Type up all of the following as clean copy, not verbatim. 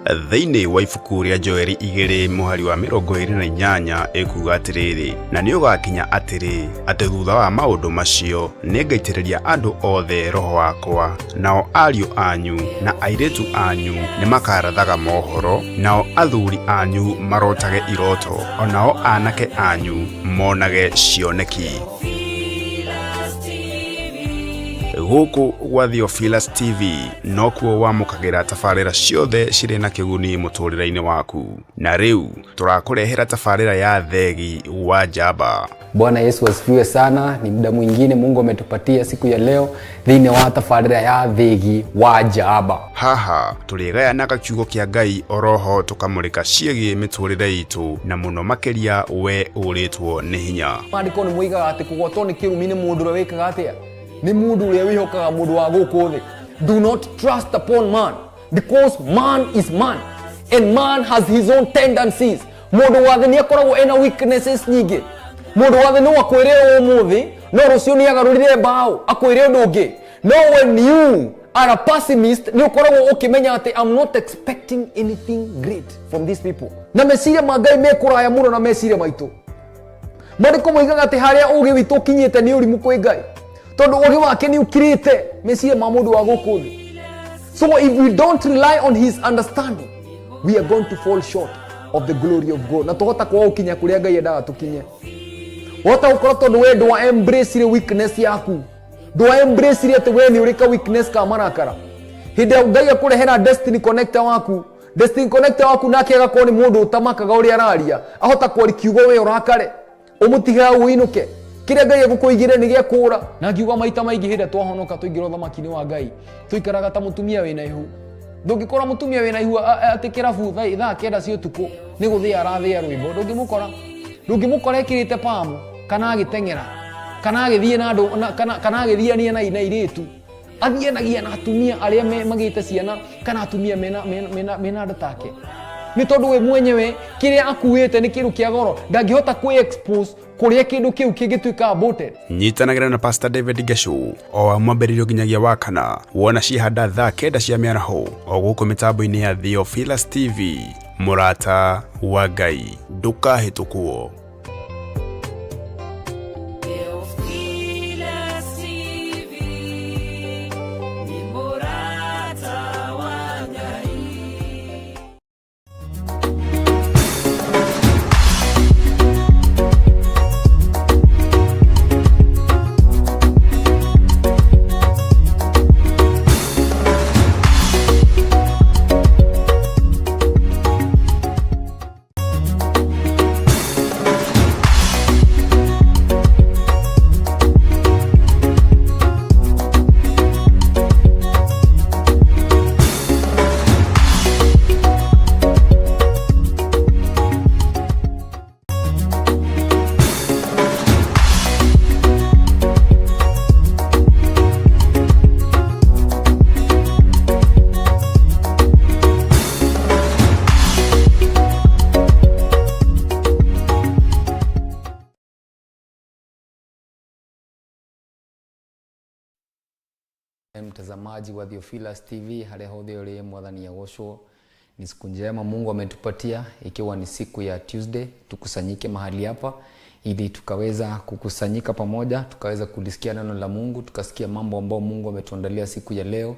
Theini wa ibuku ria Joeli 2 muhari wa 28 ekuga atiriri na ni ugakinya atiri ati thutha wa maundu macio ningaitiriria andu othe roho wakwa nao ariu anyu na airetu anyu ni makarathaga mohoro nao athuri anyu marotage iroto onao anake anyu monage cioneki. Guku gwa Theophilus TV nokuo wamukagira tafarira ciothe ciri na kiguni muturire-ini waku. Na riu turakurehera tafarira ya Theegi wa Njamba. Bwana Yesu asifiwe sana. Ni muda mwingine Mungu ametupatia siku ya leo thini wa tafarira ya Theegi wa Njamba. Haha turigaya na kiugo kia Ngai oroho tukamurika ciegi miturire itu na muno makeria we uritwo ni hinya. Mandiko ni muigaga ati kugotwo ni kirumi ni mundu uri wikaga atia ni mundu uri wihokaga mundu wa guku thi. Do not trust upon man because man is man and man has his own tendencies. Mundu wathe ni akoragwo ena weaknesses nyingi. Mundu wathe no akwire umuthi no rucio ni agarurire bao akwire ndungi. No, when you are a pessimist ni ukoragwo ukimenya ati I'm not expecting anything great from these people. Na meciria mangai mekuraya muno na meciria maitu. Mandiko moigaga ati haria ugi witu kinyite ni urimu kwi Ngai. Tondu ugi wake ni ukirite meciria ma mundu wa guku thi. So if we don't rely on his understanding, we are going to fall short of the glory of God. Na tuhota kwa ukinya kuria Ngai endaga tukinye. Wota ukora tondu we do embrace weakness yaku. Do embrace ati we ni urika weakness ka marakara. Hinde Ngai akurehera destiny connector waku. Destiny connector waku nake agakorwo ni mundu utamakaga uri araria. Ahota kwari kiugo we urakare. Umutiga uinuke. Kire Ngai agukuigire ni giakura. Na ngiuga maita maingi hinde twahonoka tuingiro thamaki-ini wa Ngai. Tuikaraga ta mutumia wina ihu. Ndungikora mutumia wina ihu ati kirabu thaa kenda cia utuku ni guthia arathia rwimbo. Ndungimukora ekirite pamu kana agitengera kana agithie na andu kana agithiania na iritu athianagia na atumia aria magite ciana kana atumia mena andu take. Ni tondu we mwenyewe kiria akuite ni kiru kia goro ndangihota kwi expose kuria kindu kiu kingituika aborted. Nyitanagira na Pastor Ngechu o amwambiririo nginyagia wakana wona cihanda thaa kenda cia miaraho o guku mitambo-ini ya Theophilus TV. Murata wa Ngai ndukahitukwo. Mtazamaji wa Theophilus TV, hale hothe uri mwathani agocwo. Ni siku njema Mungu ametupatia ikiwa ni siku ya Tuesday. Tukusanyike mahali hapa ili tukaweza kukusanyika pamoja, tukaweza kulisikia neno la Mungu, tukasikia mambo ambayo Mungu ametuandalia siku ya leo.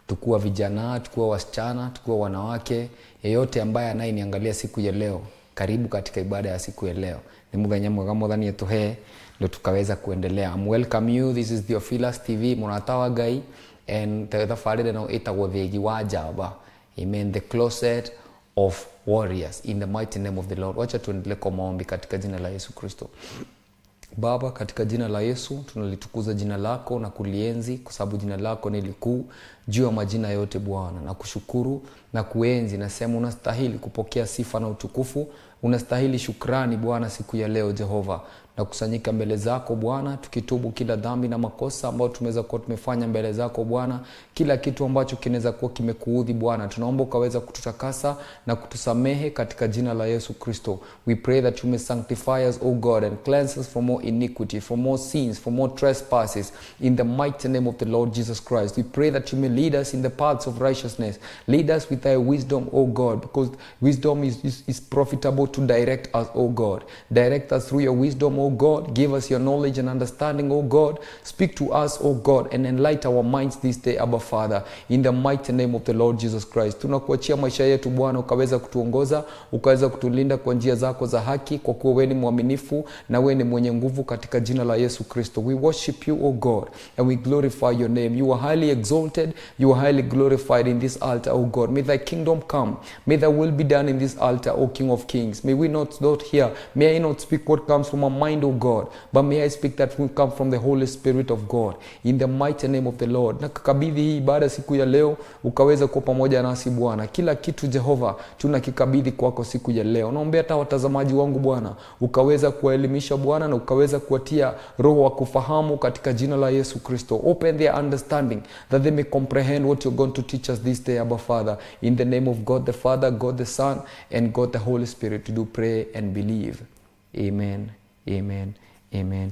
Tukua vijana, tukua wasichana, tukua wanawake, yeyote ambaye anayeniangalia siku ya leo, karibu katika ibada ya siku ya leo. Ni muthenya mwega mwathani etuhe ndo tukaweza kuendelea. I'm welcome you. This is Theophilus TV, Murata wa Ngai, and the farida no etagwo Theegi wa Njamba. Amen. The closet of warriors in the mighty name of the Lord. Wacha tuendelee kwa maombi katika jina la Yesu Kristo. Baba, katika jina la Yesu tunalitukuza jina lako na kulienzi kwa sababu jina lako ni likuu juu ya majina yote Bwana. Na kushukuru na kuenzi, nasema unastahili kupokea sifa na utukufu. Unastahili shukrani Bwana siku ya leo Jehova. na kusanyika mbele zako Bwana, tukitubu kila dhambi na makosa ambayo tumeweza kuwa tumefanya mbele zako Bwana. Kila kitu ambacho kinaweza kuwa kimekuudhi Bwana, tunaomba ukaweza kututakasa na kutusamehe katika jina la Yesu Kristo. We pray that you may sanctify us, O God, and cleanse us from more iniquity, from more sins, from more trespasses, in the mighty name of the Lord Jesus Christ. We pray that you may lead us in the paths of righteousness. Lead us with thy wisdom, O God, because wisdom is profitable to direct us, O God. Direct us through your wisdom, O God. Give us your knowledge and understanding, O God. Speak to us, O God, and enlighten our minds this day, Abba Father, in the mighty name of the Lord Jesus Christ. Tunakuachia maisha yetu Bwana, ukaweza kutuongoza, ukaweza kutulinda kwa njia zako za haki, kwa kuwa wewe ni mwaminifu na wewe ni mwenye nguvu, katika jina la Yesu Kristo. We worship you, O God, and we glorify your name. You are highly exalted, you are highly glorified in this altar, O God. May thy kingdom come, may thy will be done in this altar, O King of Kings. May we not hear, may I not speak what comes from my mind, O God, but may I speak that will come from the Holy Spirit of God, in the mighty name of the Lord. Na kukabidhi hii ibada siku ya leo, ukaweza kuwa pamoja nasi Bwana. Kila kitu Jehova tunakikabidhi kwako siku ya leo. Naomba hata watazamaji wangu Bwana, ukaweza kuwaelimisha Bwana, na ukaweza kuwatia roho wa kufahamu katika jina la Yesu Kristo. Open their understanding that they may comprehend what you're going to teach us this day, Abba Father. In the name of God the Father, God the Son, and God the Holy Spirit, to do pray and believe. Amen. Amen. Amen.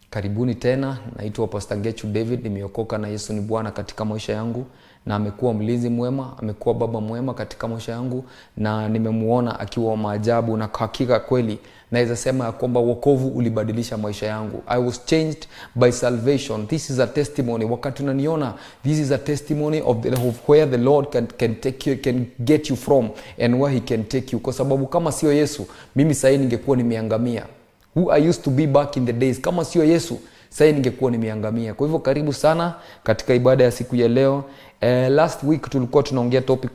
Karibuni tena. Naitwa Pastor Ngechu David. Nimeokoka na Yesu ni Bwana katika maisha yangu, na amekuwa mlinzi mwema, amekuwa baba mwema katika maisha yangu, na nimemuona akiwa maajabu, na hakika kweli naweza sema ya kwamba wokovu ulibadilisha maisha yangu. I was changed by salvation. This is a testimony. Wakati unaniona, this is a testimony of where the Lord can take you, can get you from, and where he can take you. Kwa sababu kama sio Yesu, mimi sasa ningekuwa nimeangamia. Who I used to be back in the days. Kama sio Yesu, sasa ningekuwa nimeangamia. Kwa hivyo karibu sana katika ibada ya siku ya leo. Last week tulikuwa tunaongea topic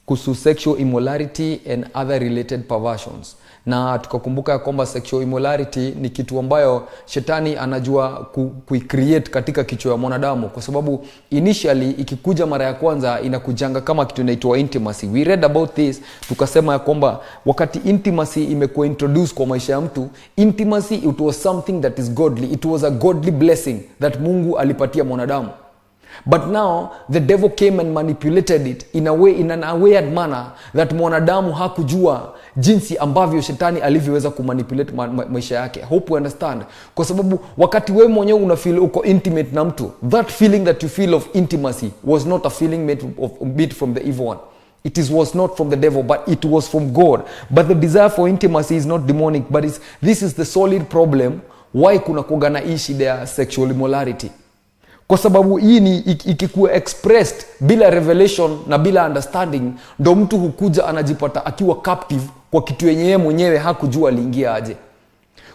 kuhusu sexual immorality and other related perversions. Na tukakumbuka ya kwamba sexual immorality ni kitu ambayo shetani anajua kuicreate katika kichwa ya mwanadamu, kwa sababu initially ikikuja mara ya kwanza inakujanga kama kitu inaitwa intimacy. We read about this, tukasema ya kwamba wakati intimacy imekuwa introduced kwa maisha ya mtu, intimacy, it was something that is godly. It was a godly blessing that Mungu alipatia mwanadamu. But now the devil came and manipulated it in an weird manner that mwanadamu hakujua jinsi ambavyo shetani alivyoweza kumanipulate maisha yake. Hope you understand. Kwa sababu wakati wewe mwenyewe una feel uko intimate na mtu, that feeling that you feel of intimacy was not a feeling made from the evil one. It was not from the devil, but it was from God. But the desire for intimacy is not demonic, but this is the solid problem why kuna kuga na hii shida ya sexual immorality. Kwa sababu hii ni ikikuwa expressed bila revelation na bila understanding, ndo mtu hukuja anajipata akiwa captive kwa kitu yenyewe mwenyewe hakujua aliingia aje.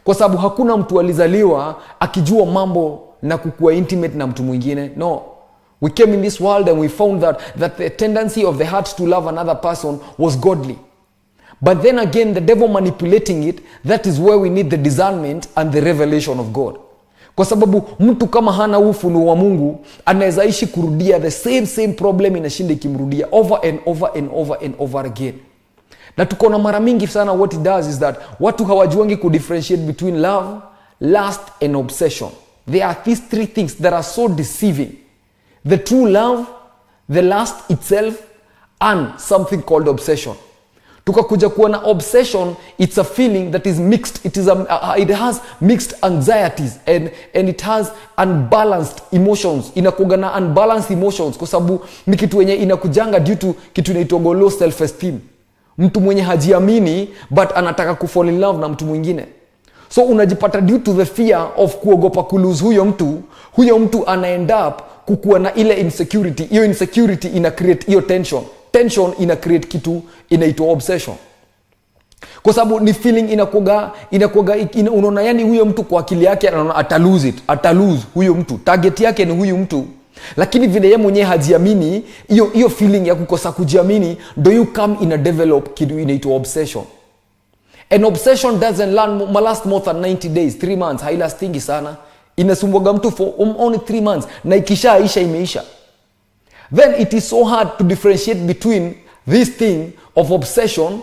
Kwa sababu hakuna mtu alizaliwa akijua mambo na kukuwa intimate na mtu mwingine. No. We came in this world and we found that the tendency of the heart to love another person was godly. But then again, the devil manipulating it, that is where we need the discernment and the revelation of God. Kwa sababu mtu kama hana ufunuo wa Mungu anaweza ishi kurudia the same problem, inashinda ikimrudia over and over and over and over again. Na tuko na mara mingi sana, what it does is that watu hawajuangi ku differentiate between love, lust and obsession. There are these three things that are so deceiving: the true love, the lust itself, and something called obsession. Tukakuja kuwa na obsession, it's a feeling that is mixed. It has mixed anxieties and it has unbalanced emotions. Inakuga na unbalanced emotions kwa sababu ni kitu yenye inakujanga due to kitu inaitwa low self esteem. Mtu mwenye hajiamini but anataka kufall in love na mtu mwingine. So unajipata due to the fear of kuogopa kulose huyo mtu ana end up kukuwa na ile insecurity. Hiyo insecurity ina create hiyo tension ina create kitu inaitwa obsession. Kwa sababu ni feeling inakuga unaona, yani huyo mtu kwa akili yake anaona atalose huyo mtu, target yake ni huyo mtu, lakini vile yeye mwenyewe hajiamini, hiyo feeling ya kukosa kujiamini do you come in a develop kitu inaitwa obsession. An obsession doesn't last more than 90 days, 3 months, hailastingi sana. Inasumbuaga mtu for only 3 months na ikishaisha imeisha. Then it is so hard to differentiate between this thing of obsession,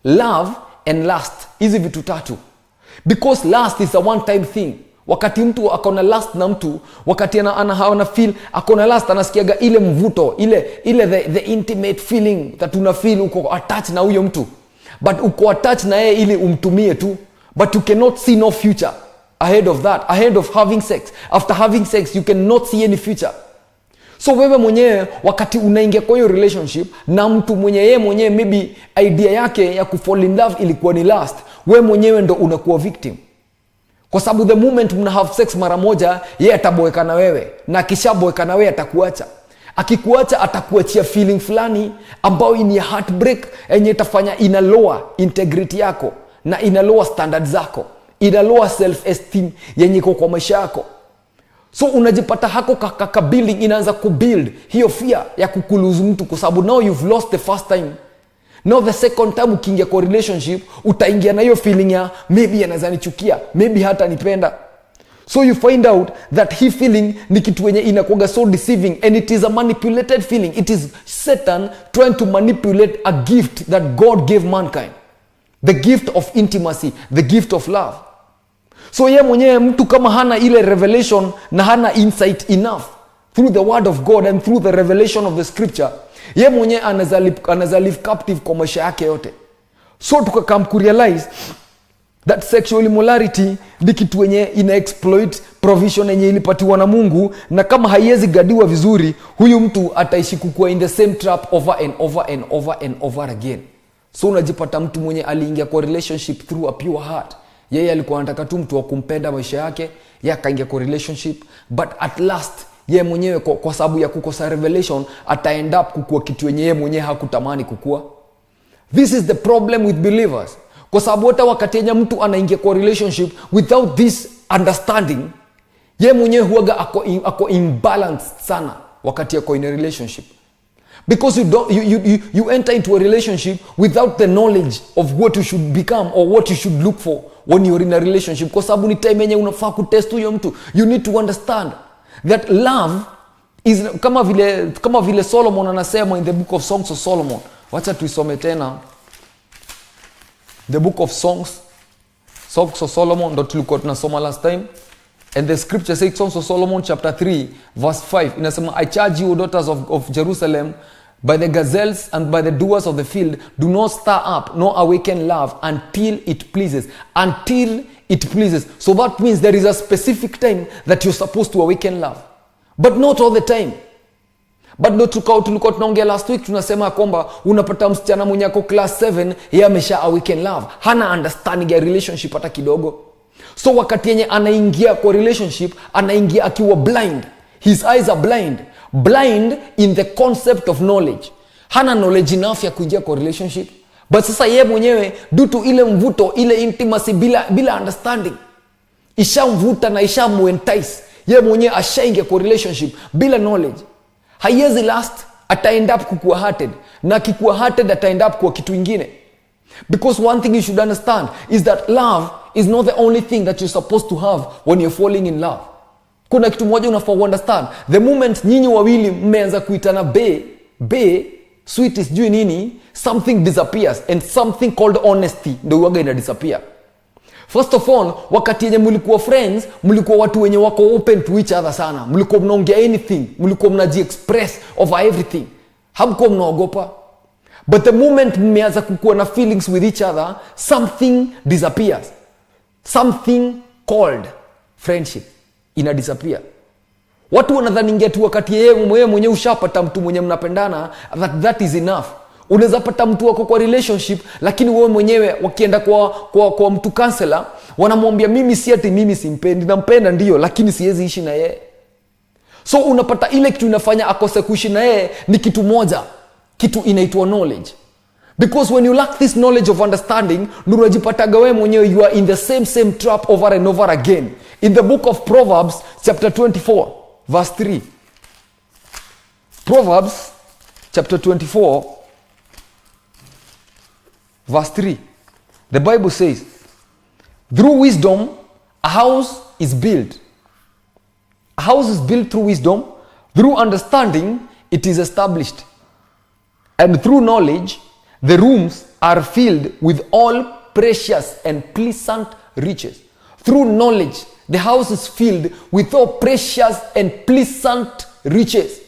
love and lust. Hizi vitu tatu. Because lust is a one time thing. Wakati mtu akona lust na mtu, wakati ana feel akona lust, anasikiaga ile mvuto, ile the intimate feeling that una feel uko attached na huyo mtu. But uko attached na yeye ili umtumie tu. But you cannot see no future ahead of that, ahead of having sex. After having sex, you cannot see any future. So wewe mwenyewe wakati unaingia kwa hiyo relationship na mtu yeye mwenyewe maybe idea yake ya kufall in love ilikuwa ni lust, wewe mwenyewe ndo unakuwa victim. Kwa sababu the moment mna have sex mara moja, yeye ataboeka na wewe, na akishaboeka na wewe atakuacha. Akikuacha atakuachia feeling fulani ambayo ni heartbreak, yenye itafanya ina lower integrity yako na ina lower standards zako, ina lower self esteem yenye iko kwa maisha yako. So unajipata hako kaka building inaanza kubuild hiyo fear ya kukuluzu mtu, kwa sababu now you've lost the first time. Now the second time ukiingia kwa relationship utaingia na hiyo feeling ya maybe anaweza nichukia, maybe hata nipenda. So you find out that he feeling ni kitu yenye inakuwa so deceiving, and it is a manipulated feeling. It is Satan trying to manipulate a gift that God gave mankind. The gift of intimacy, the gift of love. So yeye mwenyewe mtu kama hana ile revelation na hana insight enough through the word of God and through the revelation of the scripture, yeye mwenyewe anaweza live captive kwa maisha yake yote. So tukakam kurealize that sexual immorality ni kitu yenye ina exploit provision yenye ilipatiwa na Mungu, na kama haiwezi gadiwa vizuri, huyu mtu ataishi kukua in the same trap over and over and over and over again. So unajipata mtu mwenye aliingia kwa relationship through a pure heart. Yeye alikuwa anataka tu mtu wa kumpenda maisha yake, yeye akaingia kwa relationship, but at last yeye mwenyewe kwa sababu ya kukosa revelation ata end up kukua kitu yenye yeye mwenyewe hakutamani kukua. This is the problem with believers. Kwa sababu hata wakati yenye mtu anaingia kwa relationship without this understanding, yeye mwenyewe huaga ako imbalanced sana wakati yako in a relationship. Because you enter into a relationship without the knowledge of what you should become or what you should look for when you're in a relationship. Kwa sababu ni time yenye unafaa kutest huyo mtu. You need to understand that love is kama vile Solomon anasema in the book of Songs of Solomon. Wacha tuisome tena. The book of Songs of Solomon ndo tulikuwa tunasoma last time. And the scripture says, Songs of Solomon chapter 3 verse 5, inasema, I charge you, daughters of Jerusalem, by the gazelles and by the doers of the field, do not stir up nor awaken love until it pleases. Until it pleases. So that means there is a specific time that you're supposed to awaken love, but not all the time. But no, tulikuwa tunaongea last week, tunasema kwamba unapata msichana mwenye ako class 7, yeye amesha awaken love, hana understanding ya relationship hata kidogo. So wakati yenye anaingia kwa relationship, anaingia akiwa blind. His eyes are blind in the concept of knowledge. Hana knowledge enough ya kuingia kwa relationship. But sasa yeye mwenyewe due to ile mvuto, ile intimacy bila understanding, ishamvuta na ishamuentice, yeye mwenyewe ashaingia kwa relationship bila knowledge. Haiwezi last, ata end up kukua hearted, na kikua hearted ata end up kwa kitu ingine. Because one thing you should understand is that love is not the only thing that you're supposed to have when you're falling in love. Kuna kitu moja unafaa understand. The moment nyinyi wawili mmeanza kuitana be sweet sijui nini, something disappears, and something called honesty ndio huaga ina disappear. First of all, wakati yenye mlikuwa friends, mlikuwa watu wenye wako open to each other sana. Mlikuwa mnaongea anything, mlikuwa mnaji-express over everything. Hamkuwa mnaogopa. But the moment mmeanza kukua na feelings with each other, something disappears. Something called friendship ina disappear. Watu wanadhani tu wakati yeye mwenyewe ushapata mtu mwenye mnapendana, that is enough. Unaweza pata mtu wako kwa relationship, lakini wewe mwenyewe wakienda kwa mtu counselor, wanamwambia mimi si ati mimi simpendi, nampenda ndio, lakini siwezi ishi na yeye. So unapata ile kitu inafanya akose kuishi na yeye ni kitu moja, kitu inaitwa knowledge. Because when you lack this knowledge of understanding, unajipataga wewe mwenyewe you are in the same trap over and over again. In the book of Proverbs chapter 24 verse 3. Proverbs chapter 24 verse 3. The Bible says, through wisdom a house is built. A house is built through wisdom. Through understanding it is established. And through knowledge the rooms are filled with all precious and pleasant riches. Through knowledge, the house is filled with all precious and pleasant riches.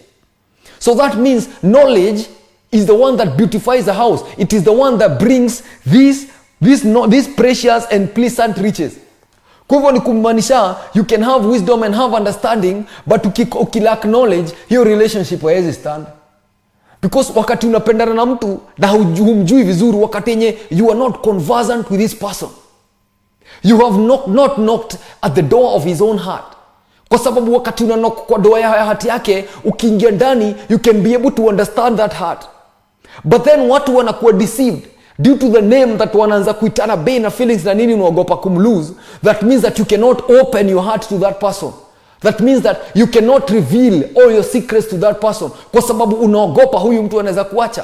So that means knowledge is the one that beautifies the house. It is the one that brings these precious and pleasant riches. Kwa hivyo ni kumaanisha you can have wisdom and have understanding, but ukilack knowledge, hiyo relationship haiwezi stand. Because wakati unapendana na mtu na humjui vizuri, wakati yenye you are not conversant with this person, you have not knocked at the door of his own heart. Kwa sababu wakati una knock kwa door ya hati yake, ukiingia ndani, you can be able to understand that heart. But then watu wanakuwa deceived due to the name that wanaanza kuitana bei na feelings na nini, unaogopa kumlose. That means that you cannot open your heart to that person. That means that you cannot reveal all your secrets to that person, kwa sababu unaogopa huyu mtu anaweza kuacha.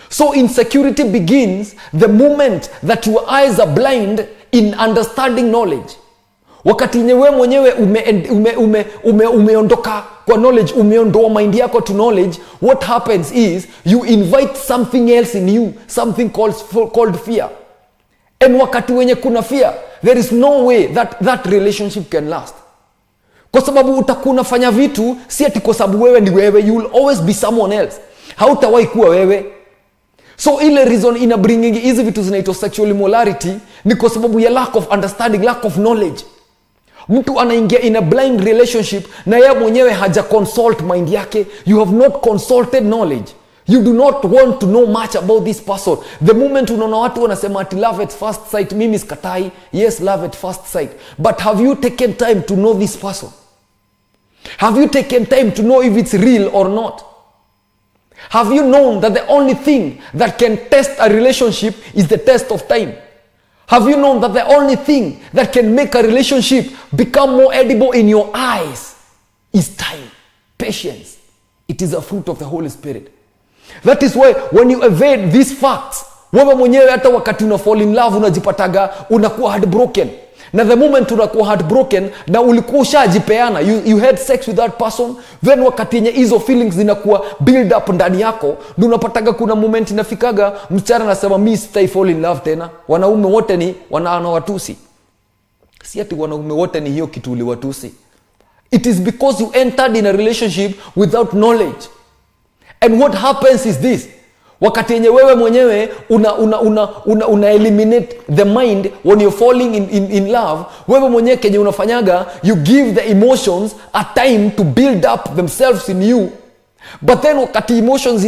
So insecurity begins the moment that your eyes are blind in understanding knowledge. Wakati wewe mwenyewe umeondoka kwa knowledge, umeondoa mind yako to knowledge, what happens is you invite something else in you, something called fear. And wakati wenye kuna fear, there is no way that relationship can last. Kwa sababu utakuwa unafanya vitu si ati kwa sababu wewe ni wewe, you will always be someone else. Hautawahi kuwa wewe. So ile reason ina bringing hizi vitu zinaitwa sexual immorality ni kwa sababu ya lack of understanding, lack of knowledge. Mtu anaingia in a blind relationship na yeye mwenyewe haja consult mind yake. You have not consulted knowledge. You do not want to know much about this person. The moment unaona watu wanasema ati love at first sight, mimi sikatai. Yes, love at first sight. But have you taken time to know this person? Have you taken time to know if it's real or not? Have you known that the only thing that can test a relationship is the test of time? Have you known that the only thing that can make a relationship become more edible in your eyes is time, patience? It is a fruit of the Holy Spirit. That is why when you evade these facts, wewe mwenyewe hata wakati una fall in love unajipataga unakuwa heartbroken. Na the moment unakuwa heartbroken na ulikuwa ushajipeana, you had sex with that person, then wakati yenye hizo feelings zinakuwa build up ndani yako, ndio unapataga kuna moment inafikaga msichana anasema mimi sitai fall in love tena. Wanaume wote ni watusi. Si ati wanaume wote ni hiyo kitu uliwatusi. It is because you entered in a relationship without knowledge. And what happens is this: wakati yenye wewe mwenyewe una eliminate the mind when you're falling in love, wewe mwenyewe kenye unafanyaga, you give the emotions a time to build up themselves in you. But then wakati emotions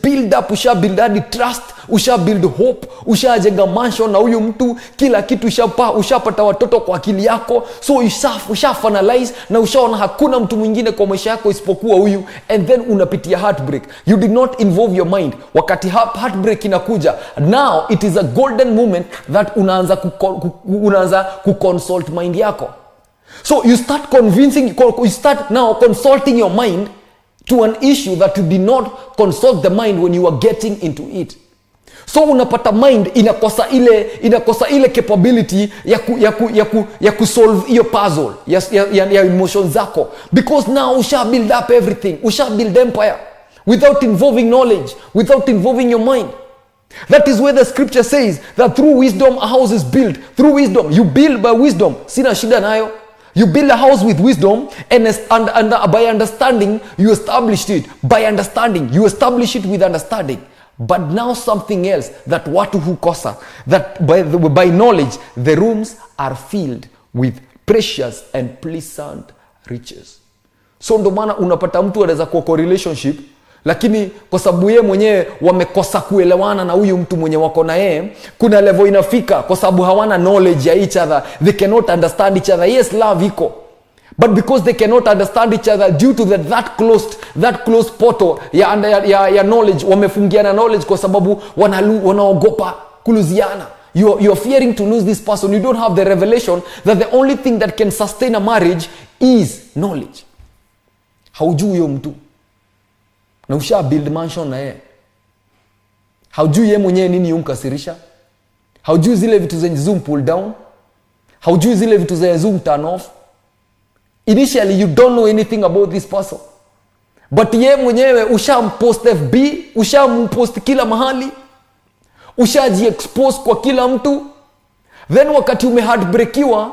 build up, usha build hadi trust, usha build hope, usha jenga mansion na huyu mtu, kila kitu ushapata watoto kwa akili yako, so usha finalize na ushaona hakuna mtu mwingine kwa maisha yako isipokuwa huyu, and then unapitia heartbreak. You did not involve your mind. Wakati heartbreak inakuja, now it is a golden moment that unaanza kuconsult mind yako. So you start now consulting your mind to an issue that you did not consult the mind when you were getting into it. So unapata mind inakosa ile capability ya kusolve hiyo puzzle ya emotions zako, because now usha build up everything, usha build empire without involving knowledge, without involving your mind. That is where the scripture says that through wisdom a house is built. Through wisdom, you build by wisdom. Sina shida nayo. You build a house with wisdom, and by understanding you established it. By understanding you establish it with understanding. But now something else, that watu hukosa, that by knowledge the rooms are filled with precious and pleasant riches. So ndo maana unapata mtu anaweza kuwa kwa relationship, lakini kwa sababu yeye mwenyewe wamekosa kuelewana na huyu mtu mwenye wako na yeye, kuna level inafika kwa sababu hawana knowledge ya each other, they cannot understand each other. Yes, love iko, but because they cannot understand each other due to that closed portal ya knowledge, wamefungiana knowledge kwa sababu wanaogopa kuluziana. You are fearing to lose this person. You don't have the revelation that the only thing that can sustain a marriage is knowledge. Haujui huyo mtu na usha build mansion na yeye. Haujui yeye mwenyewe nini yumkasirisha. Haujui zile vitu zenye zoom pull down. Haujui zile vitu zenye zoom turn off. Initially you don't know anything about this person, but yeye mwenyewe ushampost FB, ushampost kila mahali, ushaji expose kwa kila mtu. Then wakati heartbreakiwa,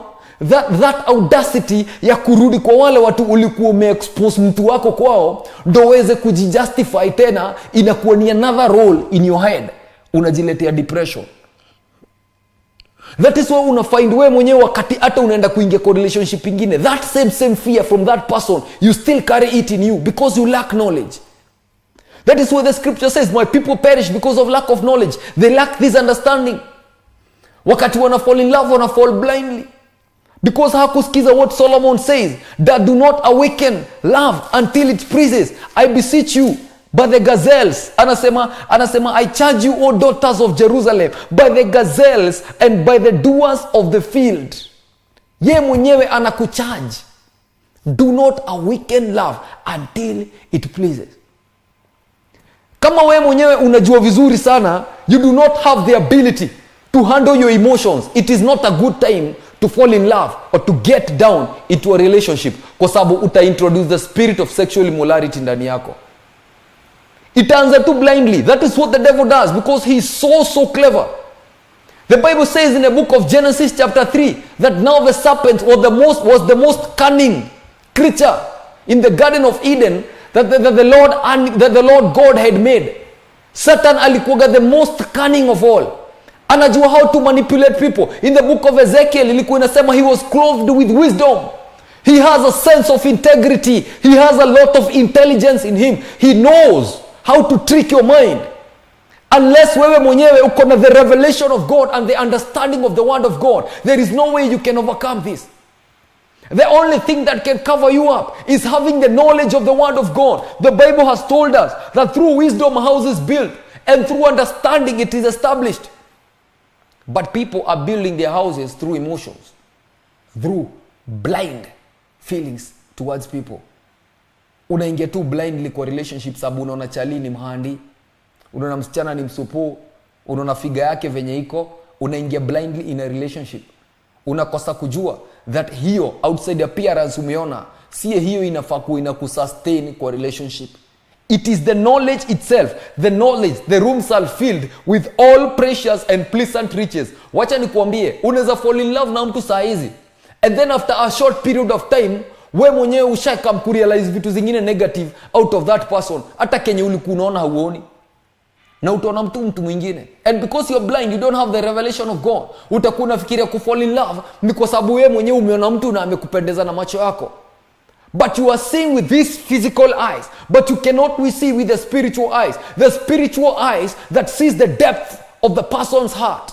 that audacity ya kurudi kwa wale watu ulikuwa umeexpose mtu wako kwao ndo weze kujijustify tena, inakuwa ni another role in your head, unajiletea depression. That is why unafind wewe mwenyewe wakati hata unaenda kuingia kwa relationship ingine, that same fear from that person, you still carry it in you because you lack knowledge. That is why the scripture says, my people perish because of lack of knowledge. They lack this understanding. Wakati wana fall in love, wana fall blindly. Because hakusikiza what Solomon says, that do not awaken love until it pleases. I beseech you by the gazelles. Anasema, I charge you, O daughters of Jerusalem, by the gazelles and by the doers of the field. Ye mwenyewe anakucharge. Do not awaken love until it pleases. Kama we mwenyewe unajua vizuri sana, you do not have the ability to handle your emotions, it is not a good time to fall in love or to get down into a relationship, kwa sababu uta-introduce the spirit of sexual immorality ndani yako. Itaanza tu blindly. That is what the devil does, because he is so clever. The Bible says in the book of Genesis chapter 3 that now the serpent was the most cunning creature in the Garden of Eden that the Lord God had made. Satan alikuwa the most cunning of all. Anajua how to manipulate people. In the book of Ezekiel ilikuwa inasema he was clothed with wisdom. He has a sense of integrity. He has a lot of intelligence in him. He knows how to trick your mind. Unless wewe mwenyewe uko na the revelation of God and the understanding of the word of God, there is no way you can overcome this. The only thing that can cover you up is having the knowledge of the word of God. The Bible has told us that through wisdom a house is built, and through understanding it is established. But people are building their houses through emotions, through blind feelings towards people. Unaingia tu blindly kwa relationship sababu unaona chali ni mhandi, unaona msichana ni msupu, unaona figa yake venye iko, unaingia blindly in a relationship. Unakosa kujua that hiyo outside appearance umeona, siye hiyo inafaa kuwa inakusustain kwa relationship. It is the knowledge itself. The knowledge, the rooms are filled with all precious and pleasant riches. Wacha nikuambie, unaweza fall in love na mtu saa hizi, and then after a short period of time, we mwenyewe ushakam kurealize vitu zingine negative out of that person. Hata kenye ulikuwa unaona hauoni, na utaona mtu mwingine. And because you are blind, you don't have the revelation of God. Utakuwa unafikiria ku fall in love ni kwa sababu wewe mwenyewe umeona mtu na amekupendeza na macho yako. But you are seeing with these physical eyes, but you cannot see with the spiritual eyes. The spiritual eyes that sees the depth of the person's heart.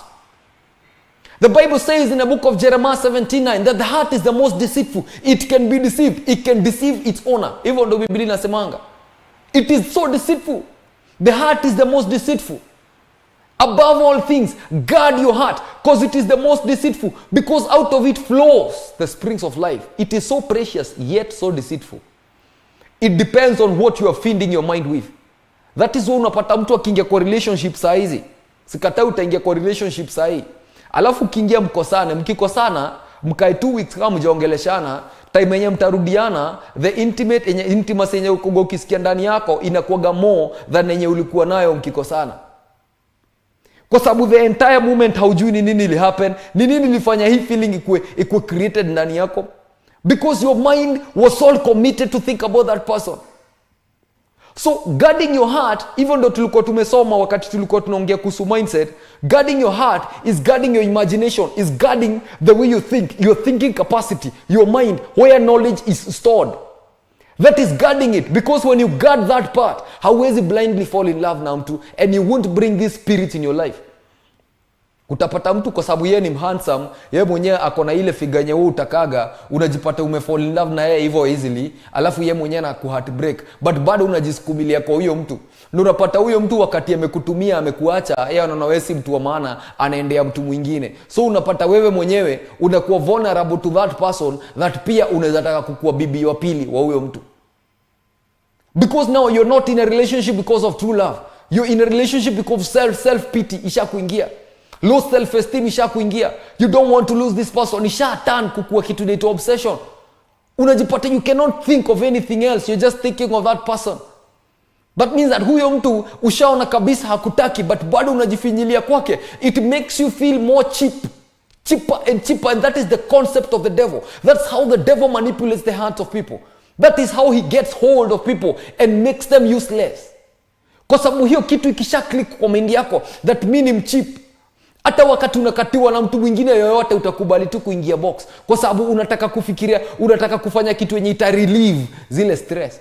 The Bible says in the book of Jeremiah 17:9 that the heart is the most deceitful. It can be deceived. It can deceive its owner. Even though Biblia inasemanga, it is so deceitful. The heart is the most deceitful. Above all things, guard your heart, because it is the most deceitful, because out of it flows the springs of life. It is so precious, yet so deceitful. It depends on what you are feeding your mind with. That is why unapata mtu akiingia kwa relationship saa hizi. Sikatai utaingia kwa relationship saa hii. Alafu ukiingia mkikosana, mkae 2 weeks kama mjaongeleshana, time yenye mtarudiana, the intimacy yenye ukisikia ndani yako inakuwa more than yenye ulikuwa nayo mkikosana. Kwa sababu the entire moment haujui ni nini ili happen, ni nini ilifanya hii feeling ikuwe created ndani yako, because your mind was all committed to think about that person. So guarding your heart, even though tulikuwa tumesoma wakati tulikuwa tunaongea kuhusu mindset, guarding your heart is guarding your imagination, is guarding the way you think, your thinking capacity, your mind, where knowledge is stored. That is guarding it, because when you guard that part, hauwezi blindly fall in love na mtu, and you won't bring this spirit in your life. Utapata mtu kwa sababu yeye ni handsome, yeye mwenyewe akona ile figa yenye wewe utakaga, unajipata umefall in love na yeye hivyo easily, alafu yeye mwenyewe na heartbreak, but bado unajisukumilia kwa huyo mtu. Ndio unapata huyo mtu wakati amekutumia, amekuacha, yeye anaona wewe si mtu wa maana, anaendea mtu mwingine. So unapata wewe mwenyewe unakuwa vulnerable to that person, that pia unaweza taka kukuwa bibi wa pili wa huyo mtu. Because now you're not in a relationship because of true love. You're in a relationship because of self-pity ishakuingia. Low self-esteem ishakuingia. You don't want to lose this person. Isha-turn kukuwa kitu inaitwa obsession. Unajipata you cannot think of anything else. You're just thinking of that person. That means that huyo mtu ushaona kabisa hakutaki, but bado unajifinyilia kwake. It makes you feel more cheap cheaper and cheaper, and that is the concept of the devil. That's how the devil manipulates the hearts of people. That is how he gets hold of people and makes them useless. Kwa sababu hiyo kitu ikisha click kwa mind yako that mimi ni cheap, hata wakati unakatiwa na mtu mwingine yoyote utakubali tu kuingia box, kwa sababu unataka kufikiria, unataka kufanya kitu yenye ita relieve zile stress.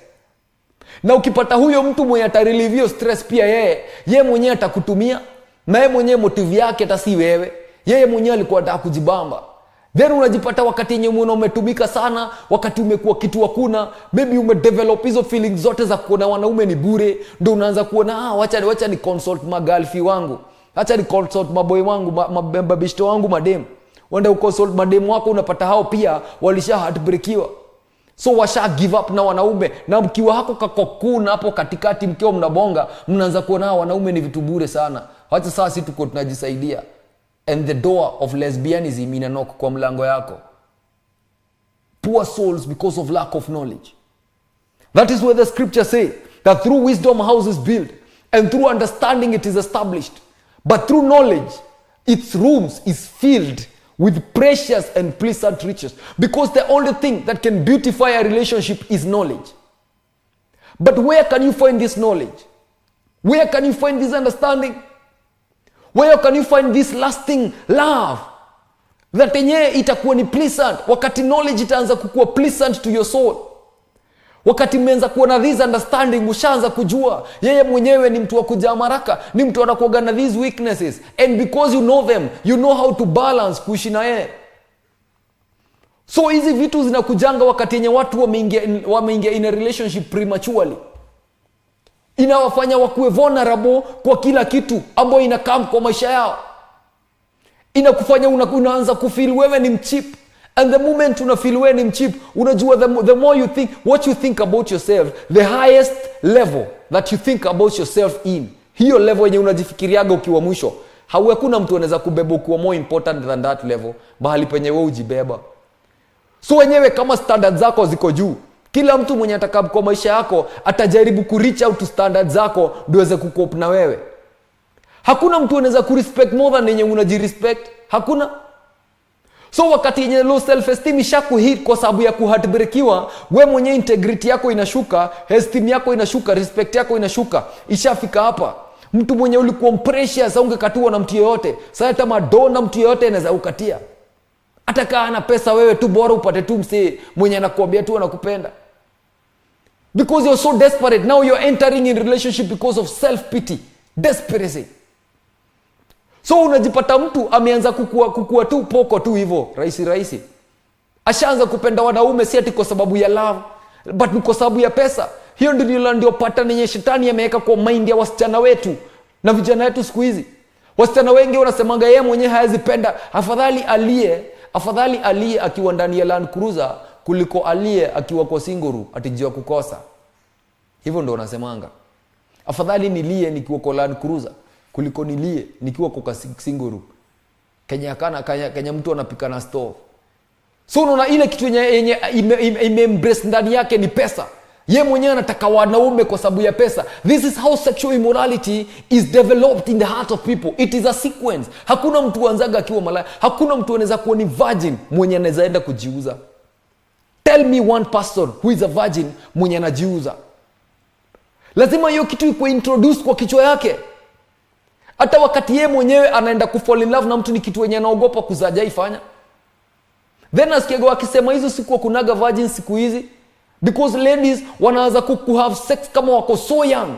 Na ukipata huyo mtu mwenye ata relieve hiyo stress, pia yeye mwenyewe atakutumia, na yeye mwenyewe motive yake hata si wewe, yeye mwenyewe alikuwa anataka kujibamba. Then unajipata wakati yenye umetumika sana, wakati umekuwa kitu hakuna, maybe umedevelop hizo feelings zote za kuona wanaume ni bure, ndio unaanza kuona wacha ni consult magalfi wangu, acha ni consult maboy wangu, mabishto wangu madem. Wanda ukonsult madem wako, unapata hao pia walisha heartbreakiwa. So washa give up na wanaume, na mkiwa hako kakokuna hapo katikati mkiwa mnabonga, mnaanza kuona wanaume ni vitu bure sana. Wacha sasa sisi tuko tunajisaidia. And the door of lesbianism ina knock kwa mlango yako. Poor souls because of lack of knowledge. That is where the scripture say that through wisdom a house is built, and through understanding it is established. But through knowledge, its rooms is filled with precious and pleasant riches. Because the only thing that can beautify a relationship is knowledge. But where can you find this knowledge? Where can you find this understanding? Where can you find this lasting love? That yenyewe itakuwa ni pleasant. Wakati knowledge itaanza kukuwa pleasant to your soul. Wakati mmeanza kuwa na this understanding, mshaanza kujua yeye mwenyewe ni mtu wa kujaa maraka, ni mtu anakuwa na these weaknesses, and because you know them, you know how to balance kuishi na yeye. So hizi vitu zinakujanga wakati yenye watu wameingia in a relationship prematurely. Inawafanya wakuwe vulnerable kwa kila kitu ambayo inakam kwa maisha yao. Inakufanya unaanza kufeel wewe ni mcheap. And the moment una feel wewe ni mcheap, unajua the more you think, what you think about yourself, the highest level that you think about yourself in, hiyo level yenye unajifikiriaga ukiwa mwisho, hakuna mtu anaweza kubeba ukiwa more important than that level, mahali penye wewe ujibeba. So wenyewe kama standards zako ziko juu, kila mtu mwenye atakabu kwa maisha yako atajaribu ku-reach out to standards zako ndio aweze kucope na wewe. Hakuna mtu anaweza ku-respect more than yenye unajirespect. Hakuna. So wakati yenye low self-esteem ishakuhit kwa sababu ya kuheartbreakiwa, wewe mwenye integrity yako inashuka, esteem yako inashuka, respect yako inashuka. Ishafika hapa. Mtu mwenye ulikuwa precious ungekatiwa na mtu yeyote. Sasa hata madona mtu yeyote anaweza ukatia. Hata kama ana pesa, wewe tu bora upate tu msee mwenye anakuambia tu anakupenda. Because you're so desperate. Now you're entering in relationship because of self-pity. Desperation. So unajipata mtu ameanza kukua tu poko tu hivyo. Rahisi. Ashaanza kupenda wanaume si ati kwa sababu ya love, but ni kwa sababu ya pesa. Hiyo ndio pattern yenye shetani ameweka kwa mind ya wasichana wetu na vijana wetu siku hizi. Wasichana wengi wanasemanga yeye mwenyewe hayazipenda. Afadhali aliye akiwa ndani ya Land Cruiser kuliko aliye akiwa kwa single atijua kukosa. Hivyo ndio wanasemanga. Afadhali nilie nikiwa kwa Land Cruiser kuliko nilie nikiwa kwa single. Kenya mtu anapika na stove. So unaona ile kitu yenye ime-embrace ndani yake ni pesa. Yeye mwenyewe anataka wanaume kwa sababu ya pesa. This is how sexual immorality is developed in the heart of people. It is a sequence. Hakuna mtu anzaga akiwa malaya. Hakuna mtu anaweza kuwa ni virgin mwenye anaweza enda kujiuza. Tell me one person who is a virgin mwenye anajiuza. Lazima hiyo kitu ikuwe introduced kwa kichwa yake. Hata wakati yeye mwenyewe anaenda kufall in love na mtu, ni kitu wenye anaogopa kuzaja ifanya. Then asikiaga wakisema hizo siku kunaga virgin siku hizi. Because ladies wanaanza have sex kama wako so young.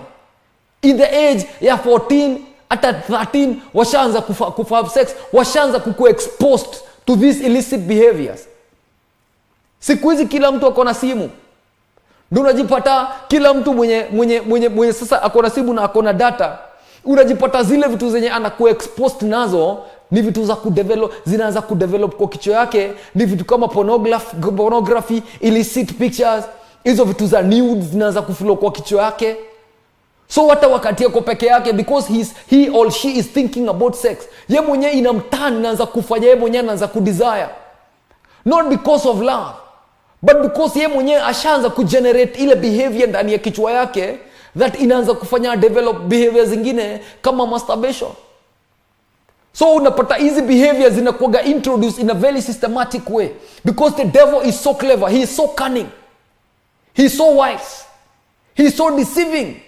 In the age ya 14 hata 13 washaanza have sex, washaanza kukuwa exposed to these illicit behaviors. Siku hizi kila mtu akona simu. Ndio unajipata kila mtu mwenye sasa akona simu na akona data. Unajipata zile vitu zenye anakuwa exposed nazo ni vitu za kudevelop, zinaanza kudevelop kwa kichwa yake. Ni vitu kama pornography, illicit pictures, hizo vitu za nude zinaanza kuflow kwa kichwa yake. So hata wakati yako peke yake, because he or she is thinking about sex, yeye mwenyewe inamtani, anaanza kufanya, yeye mwenyewe anaanza kudesire, not because of love, but because yeye mwenyewe ashaanza kugenerate ile behavior ndani ya kichwa yake that inaanza kufanya develop behavior zingine kama masturbation. So unapata hizi behaviors zinakuwaga introduced in a very systematic way. Because the devil is so clever. He is so cunning. He is so wise. He is so deceiving.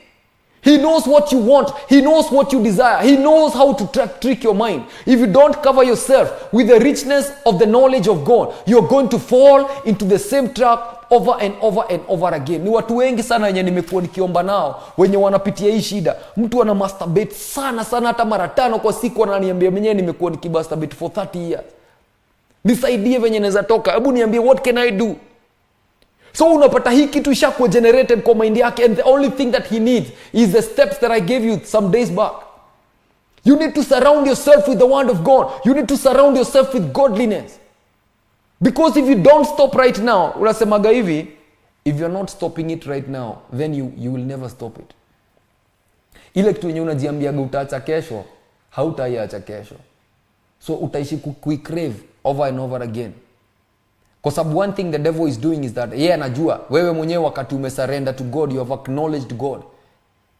He knows what you want. He knows what you desire. He knows how to trick your mind. If you don't cover yourself with the richness of the knowledge of God, you're going to fall into the same trap over and over and over again. Ni watu wengi sana wenye nimekuwa nikiomba nao, wenye wanapitia hii shida. Mtu ana masturbate sana hata mara 5 kwa siku, ananiambia mwenyewe nimekuwa nikimasturbate for 30 years. Nisaidie venye naweza toka. Hebu niambie, what can I do? So unapata hii kitu ishakuwa generated kwa mind yake, and the only thing that he needs is the steps that I gave you some days back. You need to surround yourself with the word of God. You need to surround yourself with godliness. Because if you don't stop right now, unasemaga hivi, if you're not stopping it right now, then you will never stop it. Ile kitu yenye unajiambiaga utaacha kesho, hautaiacha kesho. So utaishi kuicrave over and over again. Kwa sababu one thing the devil is doing is that yeye anajua wewe mwenyewe wakati umesurrender to God, you have acknowledged God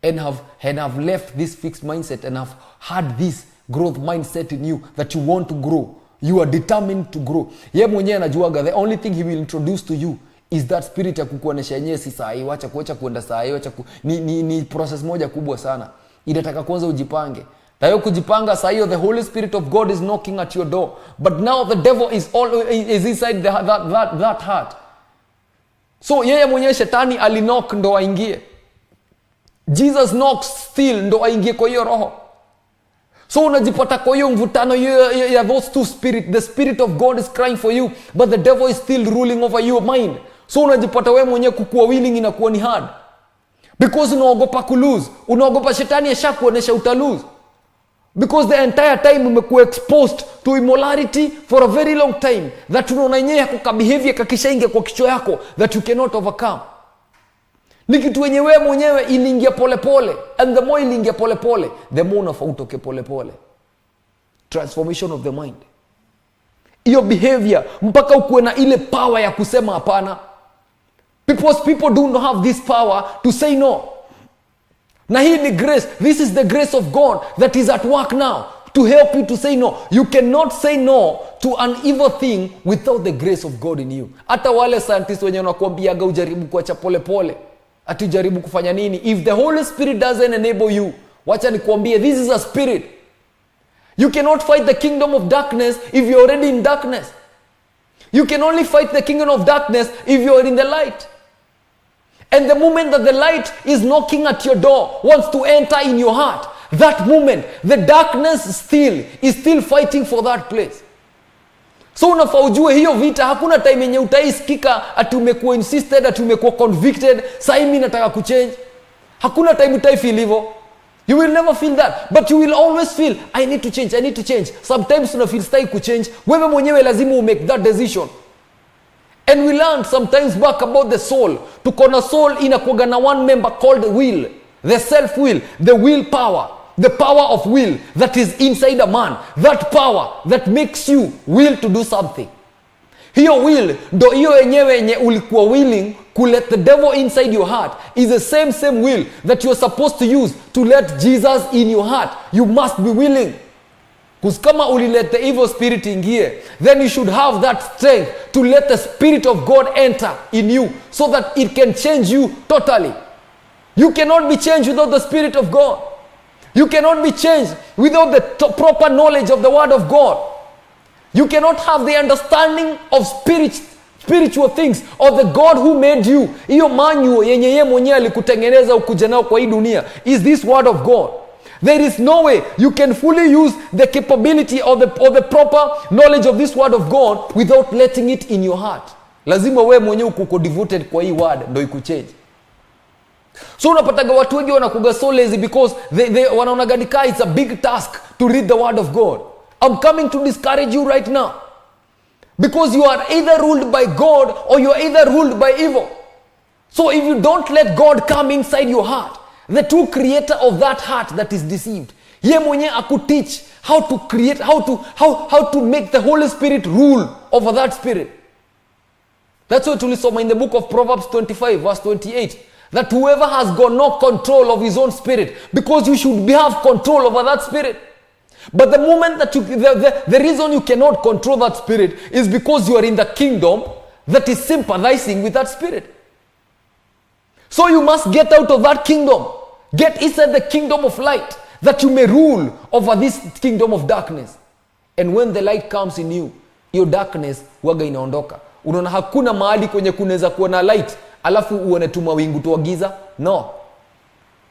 and have left this fixed mindset and have had this growth mindset in you that you want to grow. You are determined to grow. Yeye mwenyewe anajuaga the only thing he will introduce to you is that spirit ya kukuonesha yenyewe si saa hii, wacha kuenda saa hii, ni process moja kubwa sana. Inataka kwanza ujipange. Tayo kujipanga saa hiyo, the Holy Spirit of God is knocking at your door. But now the devil is inside that heart. So yeye mwenyewe shetani alinok ndo aingie. Jesus knocks still ndo aingie kwa hiyo roho. So unajipata kwa hiyo mvutano ya those two spirit. The spirit of God is crying for you, but the devil is still ruling over your mind. So unajipata wewe mwenyewe kukuwa willing inakuwa ni hard. Because unaogopa kulose. Unaogopa shetani ashakuonesha utalose. Because the entire time umekuwa exposed to immorality for a very long time, that unaona yenyewe yako behavior kakishaingia kwa kichwa yako that you cannot overcome. Ni kitu wenyewe mwenyewe iliingia pole, and the more iliingia pole, the more unafaa utoke pole. Transformation of the mind. Your behavior mpaka ukuwe na ile power ya kusema hapana. Because people don't have this power to say no. Na hii ni grace. This is the grace of God that is at work now to help you to say no. You cannot say no to an evil thing without the grace of God in you. Hata wale scientists wenye wanakuambiaga ujaribu kuacha pole, ati ujaribu kufanya nini, if the Holy Spirit doesn't enable you, wacha nikuambie, this is a spirit. You cannot fight the kingdom of darkness if you're already in darkness. You can only fight the kingdom of darkness if you're in the light. And the moment that the light is knocking at your door, wants to enter in your heart, that moment, the darkness is still fighting for that place. So unafaa ujue hiyo vita, hakuna time yenye utaisikika ati umekuwa insisted, ati umekuwa convicted, sasa mimi nataka kuchange. Hakuna time utaifeel hivyo. You will never feel that, but you will always feel I need to change. Sometimes una feel stay kuchange. Wewe mwenyewe lazima make that decision. And we learned sometimes back about the soul. Tuko na soul inakuwa na one member called will, the self will, the will power. The power of will that is inside a man. That power that makes you will to do something. Hiyo will, ndo hiyo yenye ulikuwa willing to let the devil inside your heart, is the same will that you're supposed to use to let Jesus in your heart. You must be willing. Because kama ulilet the evil spirit ingie, then you should have that strength to let the Spirit of God enter in you so that it can change you totally. You cannot be changed without the Spirit of God. You cannot be changed without the proper knowledge of the Word of God. You cannot have the understanding of spiritual things of the God who made you. Hiyo manual yenye yeye mwenyewe alikutengeneza ukuje nao kwa hii dunia is this Word of God. There is no way you can fully use the capability or the proper knowledge of this Word of God without letting it in your heart. Lazima wewe mwenyewe uko devoted kwa hii word ndio ikuchange. So unapataga watu wengi wanakuga so lazy because they wanaonaga nika it's a big task to read the Word of God. I'm coming to discourage you right now. Because you are either ruled by God or you are either ruled by evil. So if you don't let God come inside your heart, the true creator of that heart that is deceived, ye mwenye akuteach how to create, how to make the Holy Spirit rule over that spirit. That's what tulisoma in the book of Proverbs 25 verse 28. That whoever has got no control of his own spirit, because you should have control over that spirit. But the moment that the reason you cannot control that spirit is because you are in the kingdom that is sympathizing with that spirit. So you must get out of that kingdom. Get inside the kingdom of light, that you may rule over this kingdom of darkness. And when the light comes in you, your darkness waga inaondoka. Unaona hakuna mahali kwenye kunaweza kuwa na light alafu uone tu mawingu tu giza. No.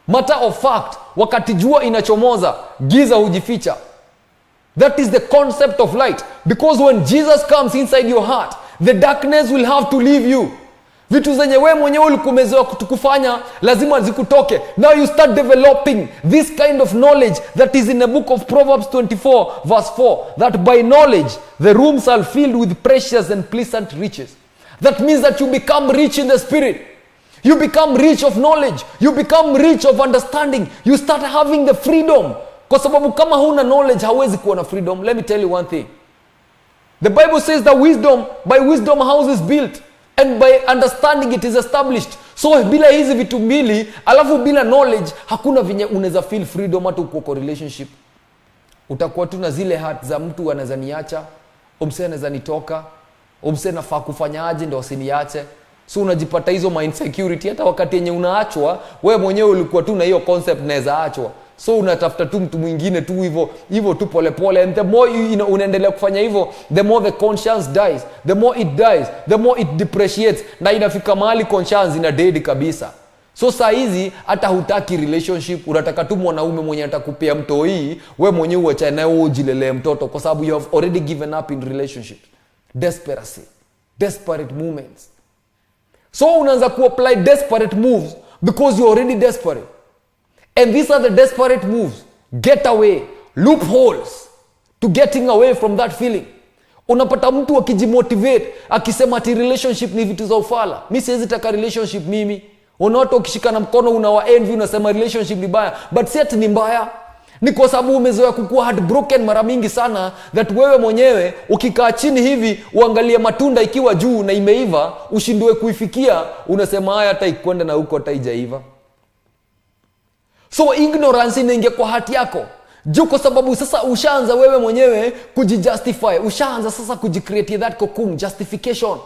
Matter of fact, wakati jua inachomoza, giza hujificha. That is the concept of light. Because when Jesus comes inside your heart, the darkness will have to leave you. Vitu zenye wewe mwenyewe ulikumezewa kufanya lazima zikutoke. Now you start developing this kind of knowledge that is in the book of Proverbs 24 verse 4, that by knowledge the rooms are filled with precious and pleasant riches. That means that you become rich in the spirit. You become rich of knowledge. You become rich of understanding. You start having the freedom. Kwa sababu kama huna knowledge hawezi kuwa na freedom. Let me tell you one thing. The Bible says that by wisdom house is built, and by understanding it is established. So bila hizi vitu mbili, alafu bila knowledge, hakuna venye unaweza feel freedom hata uko kwa relationship. Utakuwa tu na zile heart za mtu anaweza niacha, umse anaweza nitoka, umse nafaa kufanya aje ndio usiniache. So unajipata hizo mind security hata wakati yenye unaachwa, wewe mwenyewe ulikuwa tu na hiyo concept naweza achwa. So unatafuta tu mtu mwingine tu hivyo tu pole, and the more unaendelea kufanya hivyo, the more the conscience dies. The more it dies, the more it depreciates, na inafika mahali conscience ina dead kabisa. So saa hizi hata hutaki relationship, unataka tu mwanaume mwenye atakupea mtoi, wewe mwenyewe uacha naye ujilelee mtoto kwa sababu you have already given up in relationship. Desperation, desperate moments. So unaanza ku-apply desperate moves because you're already desperate. And these are the desperate moves. Get away. Loopholes to getting away from that feeling. Unapata mtu akijimotivate, akisema ati relationship ni vitu za ufala. Mimi siwezi taka relationship mimi. Unaota ukishikana mkono unawa envy unasema relationship ni mbaya. But si ati ni mbaya. Ni kwa sababu umezoea kukuwa heartbroken mara mingi sana, that wewe mwenyewe ukikaa chini hivi uangalie matunda ikiwa juu na imeiva, ushindwe kuifikia, unasema haya hata ikwenda na huko hata haijaiva. So ignorance inaingia kwa hati yako. Juu kwa sababu sasa ushaanza wewe mwenyewe kujijustify. Ushaanza sasa kujicreate that cocoon justification.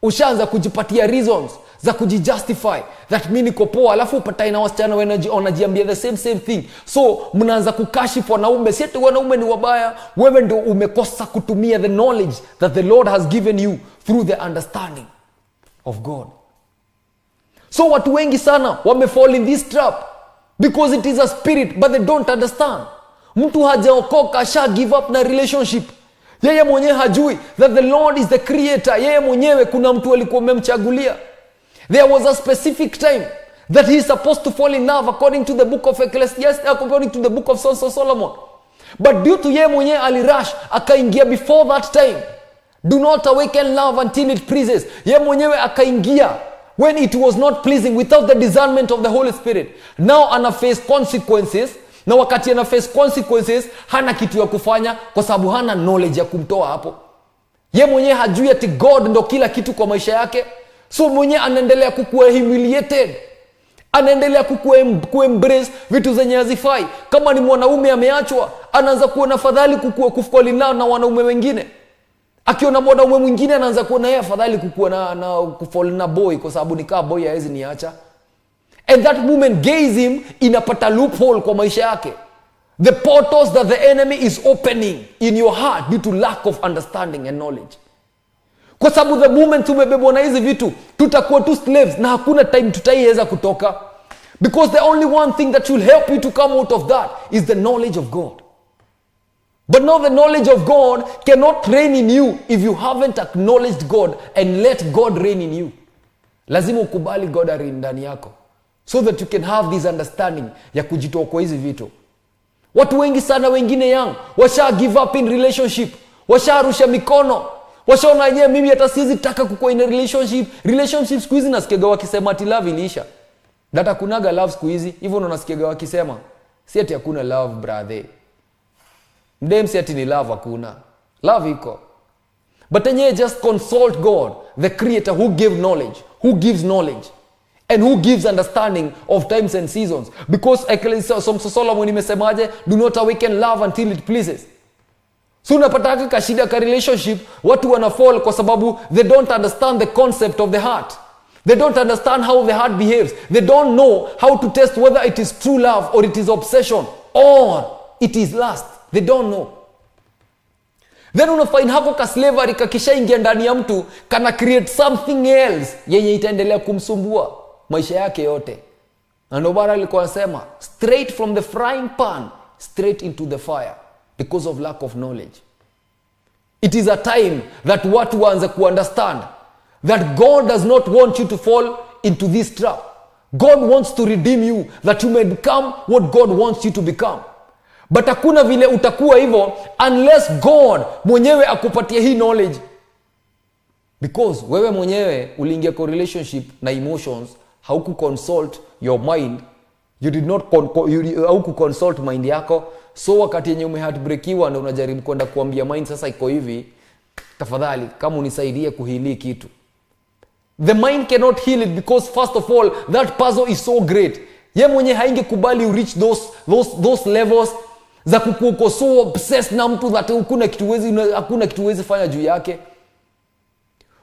Ushaanza kujipatia reasons za kujijustify. That mimi niko poa, alafu upata ina wasichana wanajiambia the same thing. So mnaanza kukashifu wanaume. Si eti wanaume ni wabaya. Wewe ndio umekosa kutumia the knowledge that the Lord has given you through the understanding of God. So watu wengi sana wamefall in this trap. Because it is a spirit, but they don't understand. Mtu hajaokoka, asha give up na relationship. Yeye mwenyewe hajui that the Lord is the creator. Yeye mwenyewe kuna mtu alikuwa amemchagulia. There was a specific time that he is supposed to fall in love according to the book of Ecclesiastes, according to the book of Songs of Solomon. But due to yeye mwenyewe alirush, akaingia before that time. Do not awaken love until it pleases. Yeye mwenyewe akaingia when it was not pleasing, without the discernment of the Holy Spirit. Now ana face consequences, na wakati ana face consequences hana kitu ya kufanya kwa sababu hana knowledge ya kumtoa hapo. Yeye mwenyewe hajui ati God ndo kila kitu kwa maisha yake. So mwenyewe anaendelea kukuwa humiliated. Anaendelea kuembrace vitu zenye hazifai. Kama ni mwanaume ameachwa, anaanza kuona fadhali kufall in love na wanaume wengine. Akiona mwanaume mwingine anaanza kuona yeye afadhali kukuwa na kufall na boy kwa sababu nikaa boy haezi niacha. And that moment gaze him inapata loophole kwa maisha yake. The portals that the enemy is opening in your heart due to lack of understanding and knowledge. Kwa sababu the moment umebebwa na hizi vitu, tutakuwa tu slaves na hakuna time tutaiweza kutoka. Because the only one thing that will help you to come out of that is the knowledge of God. But now the knowledge of God cannot reign in you if you haven't acknowledged God and let God reign in you. Lazima ukubali God reign ndani yako, so that you can have this understanding ya kujitoa kwa hizi vitu. Watu wengi sana wengine young washa give up in relationship, washarusha mikono, washaona yeye mimi hata siwezi taka kukuwa in a relationship. Relationship siku hizi nasikiaga wakisema ati love iliisha. Data kunaga love siku hizi, hivyo ndo nasikiaga wakisema si ati hakuna love brother. Mdem si ati ni love hakuna. Love iko. But then you just consult God, the creator who gave knowledge, who gives knowledge. And who gives understanding of times and seasons? Because Solomon imesemaje, do not awaken love until it pleases. So unapata kashida ka relationship, watu wanafall kwa sababu they don't understand the concept of the heart. They don't understand how the heart behaves. They don't know how to test whether it is true love or it is obsession or it is lust. They don't know. Then unafind hako ka slavery kakisha ingia ndani ya mtu kana create something else yenye itaendelea kumsumbua maisha yake yote. Na ndio bara alikuwa anasema straight from the frying pan straight into the fire because of lack of knowledge. It is a time that watu waanze kuunderstand that God does not want you to fall into this trap. God wants to redeem you that you may become what God wants you to become. But hakuna vile utakuwa hivyo unless God mwenyewe akupatie hii knowledge. Because wewe mwenyewe uliingia kwa relationship na emotions, hauku consult your mind. You did not hauku consult mind yako. So wakati yenye umeheartbreakiwa na unajaribu kwenda kuambia mind sasa iko hivi, tafadhali kama unisaidie kuhili kitu. The mind cannot heal it because first of all that puzzle is so great. Ye mwenye haingekubali you reach those levels za kukuko so obsessed na mtu that hakuna kitu wezi fanya juu yake.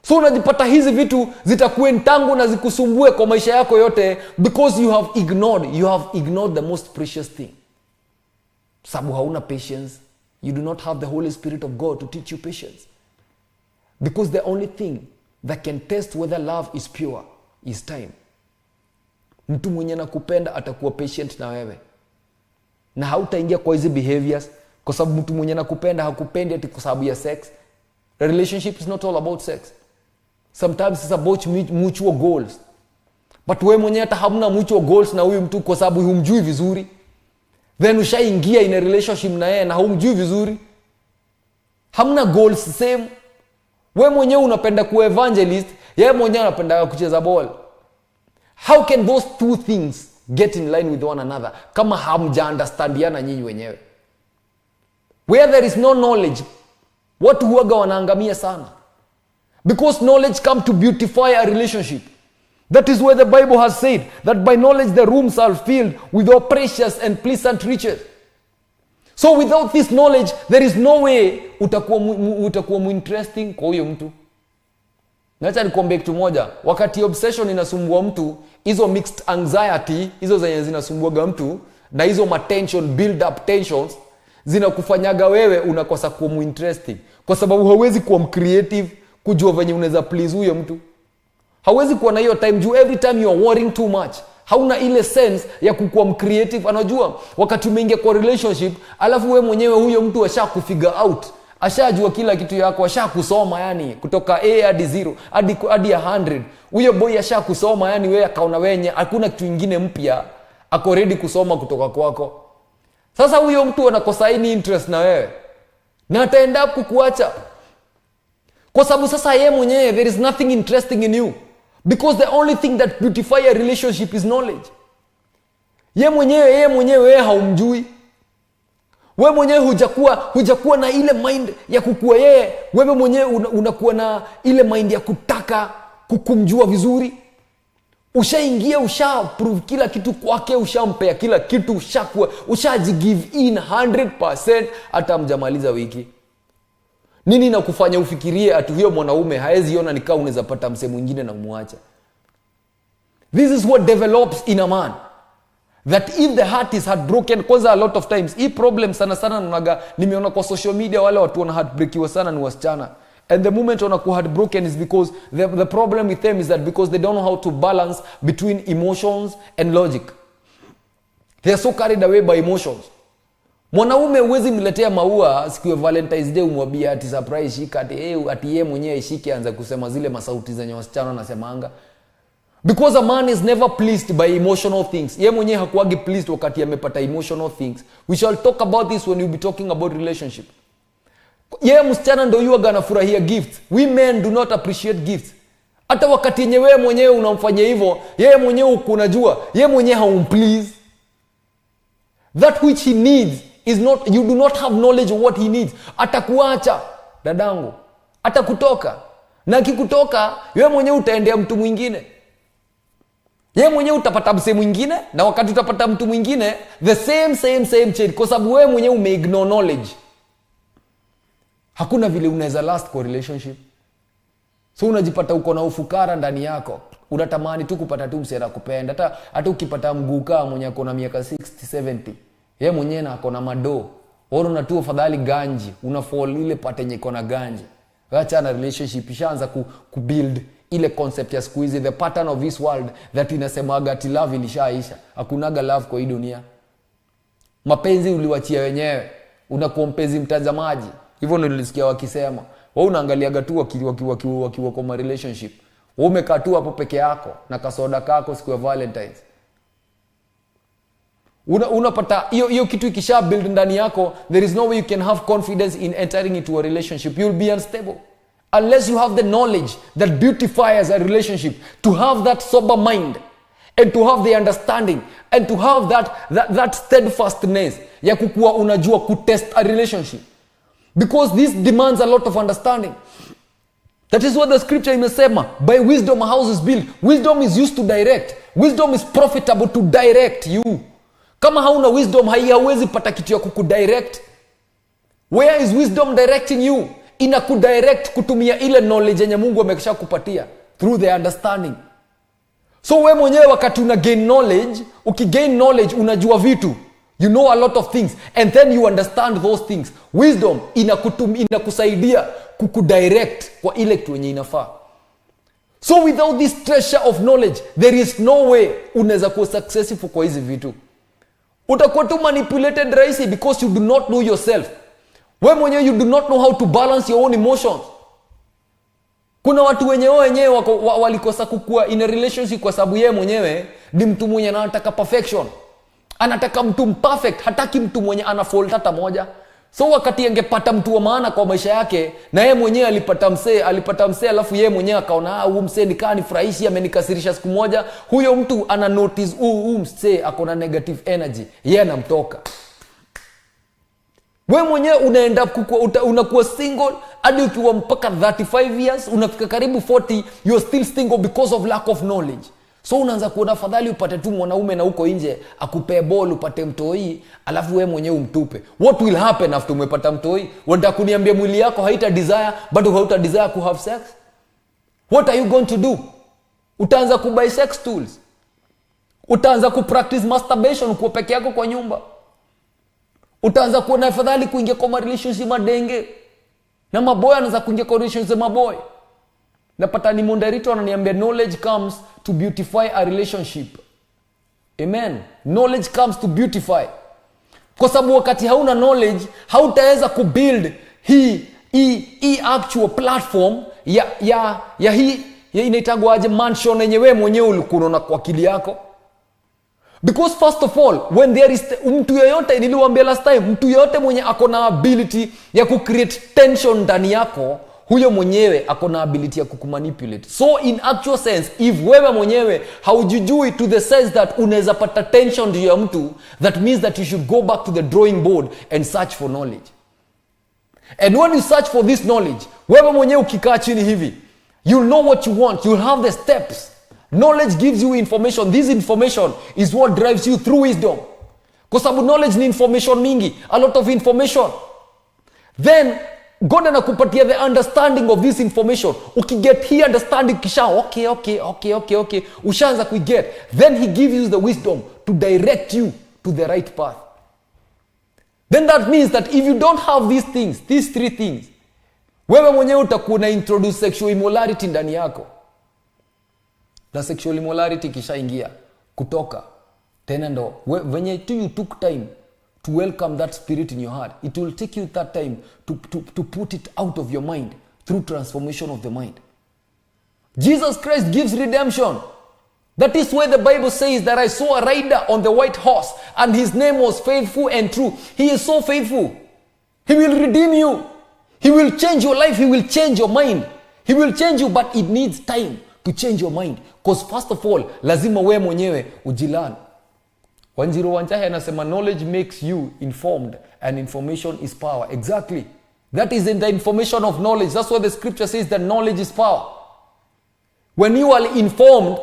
So unajipata hizi vitu zitakuwa ntangu na zikusumbue kwa maisha yako yote because you have ignored the most precious thing. Sababu hauna patience. You do not have the Holy Spirit of God to teach you patience. Because the only thing that can test whether love is pure is time. Mtu mwenye nakupenda atakuwa patient na wewe. Na hautaingia kwa hizi behaviors kwa sababu mtu mwenye nakupenda hakupendi ati kwa sababu ya sex. The relationship is not all about sex. Sometimes it's about mutual goals. But wewe mwenye hata hamna mutual goals na huyu mtu kwa sababu humjui vizuri. Then ushaingia in a relationship na yeye na humjui vizuri. Hamna goals same. Wewe mwenyewe unapenda kuwa evangelist, yeye mwenyewe anapenda kucheza ball. How can those two things get in line with one another kama hamja understandiana nyinyi wenyewe? Where there is no knowledge, watu huaga wanaangamia sana. Because knowledge come to beautify a relationship. That is where the Bible has said that by knowledge the rooms are filled with all precious and pleasant riches. So without this knowledge there is no way utakuwa interesting kwa huyo mtu. Nacha nikwambie kitu moja, wakati obsession inasumbua mtu, hizo mixed anxiety, hizo zenye zinasumbuaga mtu na hizo build up tensions zinakufanyaga wewe unakosa kuwa interesting kwa sababu hauwezi kuwa creative kujua venye unaweza please huyo mtu. Hauwezi kuwa na hiyo time juu every time you are worrying too much. Hauna ile sense ya kukuwa creative. Anajua wakati umeingia kwa relationship alafu wewe mwenyewe huyo mtu ashakufigure out. Ashajua kila kitu yako, ashakusoma yani kutoka A hadi 0 hadi 100. Huyo boy ashakusoma yani wewe akaona wenye hakuna kitu kingine mpya ako ready kusoma kutoka kwako. Sasa huyo mtu anakosa any interest na wewe. Na ataenda kukuacha. Kwa sababu sasa yeye mwenyewe there is nothing interesting in you. Because the only thing that beautify a relationship is knowledge. Yeye mwenyewe haumjui. Wewe mwenyewe hujakuwa na ile mind ya kukua yeye. Wewe mwenyewe unakuwa na ile mind ya kutaka kukumjua vizuri. Ushaingia, ushaprove kila kitu kwake, ushampea kila kitu, ushajigive in 100% hata mjamaliza wiki. Nini nakufanya ufikirie ati huyo mwanaume haezi ona nikaa unaweza pata mse mwingine na muacha? This is what develops in a man. That if the heart is heartbroken, cause a lot of times hii problem sana nimeona kwa social media wale watu wana heartbreakiwa sana ni wasichana. And the moment wanakuwa heartbroken is because the problem with them is that because they don't know how to balance between emotions and logic. They are so carried away by emotions. Mwanaume huwezi mletea maua siku ya Valentine's Day umwambie ati surprise shika ati yeye mwenyewe ishike anza kusema zile masauti zenye wasichana wanasemanga. Because a man is never pleased by emotional things. Yeye mwenyewe hakuagi pleased wakati amepata emotional things. We shall talk about this when we be talking about relationship. Yeye msichana ndio yuaga anafurahia gifts. We men do not appreciate gifts. Hata wakati yenye wewe mwenyewe unamfanyia hivyo, yeye mwenyewe unajua, yeye mwenyewe haumplease. That which he needs is not, you do not have knowledge of what he needs. Atakuacha dadangu, atakutoka, na akikutoka wewe mwenyewe utaendea mtu mwingine. Ye mwenyewe utapata mse mwingine, na wakati utapata mtu mwingine the same chain, kwa sababu wewe mwenyewe umeignore knowledge. Hakuna vile unaweza last kwa relationship. So unajipata uko na ufukara ndani yako. Unatamani tu kupata tu mse anakupenda. Hata ukipata mguka mwenye ako na miaka 60 70, yeye mwenyewe na ako na mado. Ona tu afadhali ganji, una fall ile pate yenye kona ganji. Acha na relationship ishaanza kubuild ile concept ya siku hizi, the pattern of this world that inasemaga ati love ilishaisha. Hakunaga love kwa hii dunia. Mapenzi uliwachia wenyewe. Unakuwa mpenzi mtazamaji. Hivyo nilisikia wakisema. Wewe unaangaliaga tu wakiwa kwa relationship. Wewe umekaa tu hapo peke yako na kasoda kako siku ya Valentine's. Unapata hiyo kitu ikisha build ndani yako, there is no way you can have confidence in entering into a relationship. You'll be unstable unless you have the knowledge that beautifies a relationship, to have that sober mind and to have the understanding and to have that steadfastness ya kukua unajua kutest a relationship, because this demands a lot of understanding. That is what the scripture imesema, by wisdom a house is built. Wisdom is used to direct. Wisdom is profitable to direct you. Kama hauna wisdom, hauwezi pata kitu ya kukudirect. Where is wisdom directing you? Inakudirect kutumia ile knowledge yenye Mungu amekisha kupatia through the understanding. So wewe mwenyewe wakati una gain knowledge, ukigain knowledge unajua vitu. You know a lot of things and then you understand those things. Wisdom inakusaidia kukudirect kwa ile kitu yenye inafaa. So without this treasure of knowledge, there is no way unaweza kuwa successful kwa hizi vitu. Utakuwa tu manipulated rahisi because you do not know yourself. Wewe mwenyewe you do not know how to balance your own emotions. Kuna watu wenyewe walikosa kukua in a relationship kwa sababu yeye mwenyewe ni mtu mwenye anataka perfection. Anataka mtu perfect, hataki mtu mwenye ana fault hata moja. So wakati angepata mtu wa maana kwa maisha yake, na yeye mwenyewe alipata msee alafu yeye mwenyewe akaona huyu msee nikanifurahishi, amenikasirisha siku moja, huyo mtu ana notice huyu msee akona negative energy, yeye anamtoka. Wewe mwenyewe unakuwa single hadi ukiwa mpaka 35 years, unafika karibu 40, you're still single because of lack of knowledge. So unaanza kuona fadhali upate tu mwanaume na uko nje akupee ball upate mtoi, alafu wewe mwenyewe umtupe. What will happen after umepata mtoi? Unataka kuniambia mwili yako haita desire, bado hauta desire to have sex? What are you going to do? Utaanza kubuy sex tools. Utaanza kupractice masturbation kwa peke yako kwa nyumba. Utaanza kuona afadhali kuingia kwa relationship madenge. Na maboy anaanza kuingia kwa relationship maboy. Napata ni Mondarito ananiambia knowledge comes to beautify a relationship. Amen. Knowledge comes to beautify. Kwa sababu wakati hauna knowledge, hautaweza kubuild hii actual platform ya inaitagwa aje mansion yenye wewe mwenyewe ulikuwa unaona kwa akili yako. Because first of all, when there is mtu yoyote, niliwaambia last time, mtu yoyote mwenye akona ability ya kucreate tension ndani yako, huyo mwenyewe akona ability ya kukumanipulate. So in actual sense, if wewe mwenyewe haujijui to the sense that unaweza pata tension juu ya mtu, that means that you should go back to the drawing board and search for knowledge. And when you search for this knowledge, wewe mwenyewe ukikaa chini hivi, you'll know what you want, you'll have the steps. Knowledge gives you information. This information is what drives you through wisdom. Kwa sababu knowledge ni information mingi, a lot of information. Then God anakupatia the understanding of this information. Ukiget hii understanding kisha okay. Ushaanza kuiget. Then he gives you the wisdom to direct you to the right path. Then that means that if you don't have these three things, wewe mwenyewe utakuwa na introduce sexual immorality ndani yako. Na sexual immorality kisha ingia kutoka tena ndo when you took time to welcome that spirit in your heart, it will take you that time to put it out of your mind through transformation of the mind. Jesus Christ gives redemption. That is why the Bible says that I saw a rider on the white horse and his name was Faithful and True. He is so faithful. He will redeem you. He will change your life. He will change your mind. He will change you, but it needs time to change your mind. Because first of all, lazima wewe mwenyewe ujilani. 101 anasema knowledge makes you informed and information is power. Exactly. That is in the information of knowledge. That's why the scripture says that knowledge is power. When you are informed,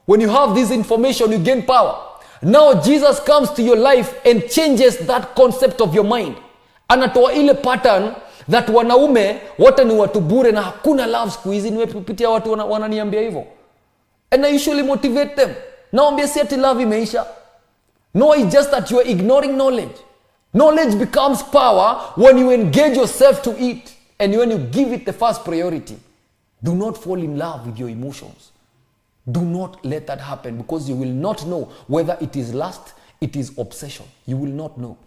When you have this information, you gain power. Now Jesus comes to your life and changes that concept of your mind. Anatoa ile pattern that wanaume wote ni watu bure na hakuna love siku hizi. Nimepitia watu wananiambia hivyo. And I usually motivate them. Naambia si ati love imeisha. No, it's just that you are ignoring knowledge. Knowledge becomes power when you engage yourself to it and when you give it the first priority. Do not fall in love with your emotions. Do not let that happen, because you will not know whether it is lust, it is obsession. You will not know.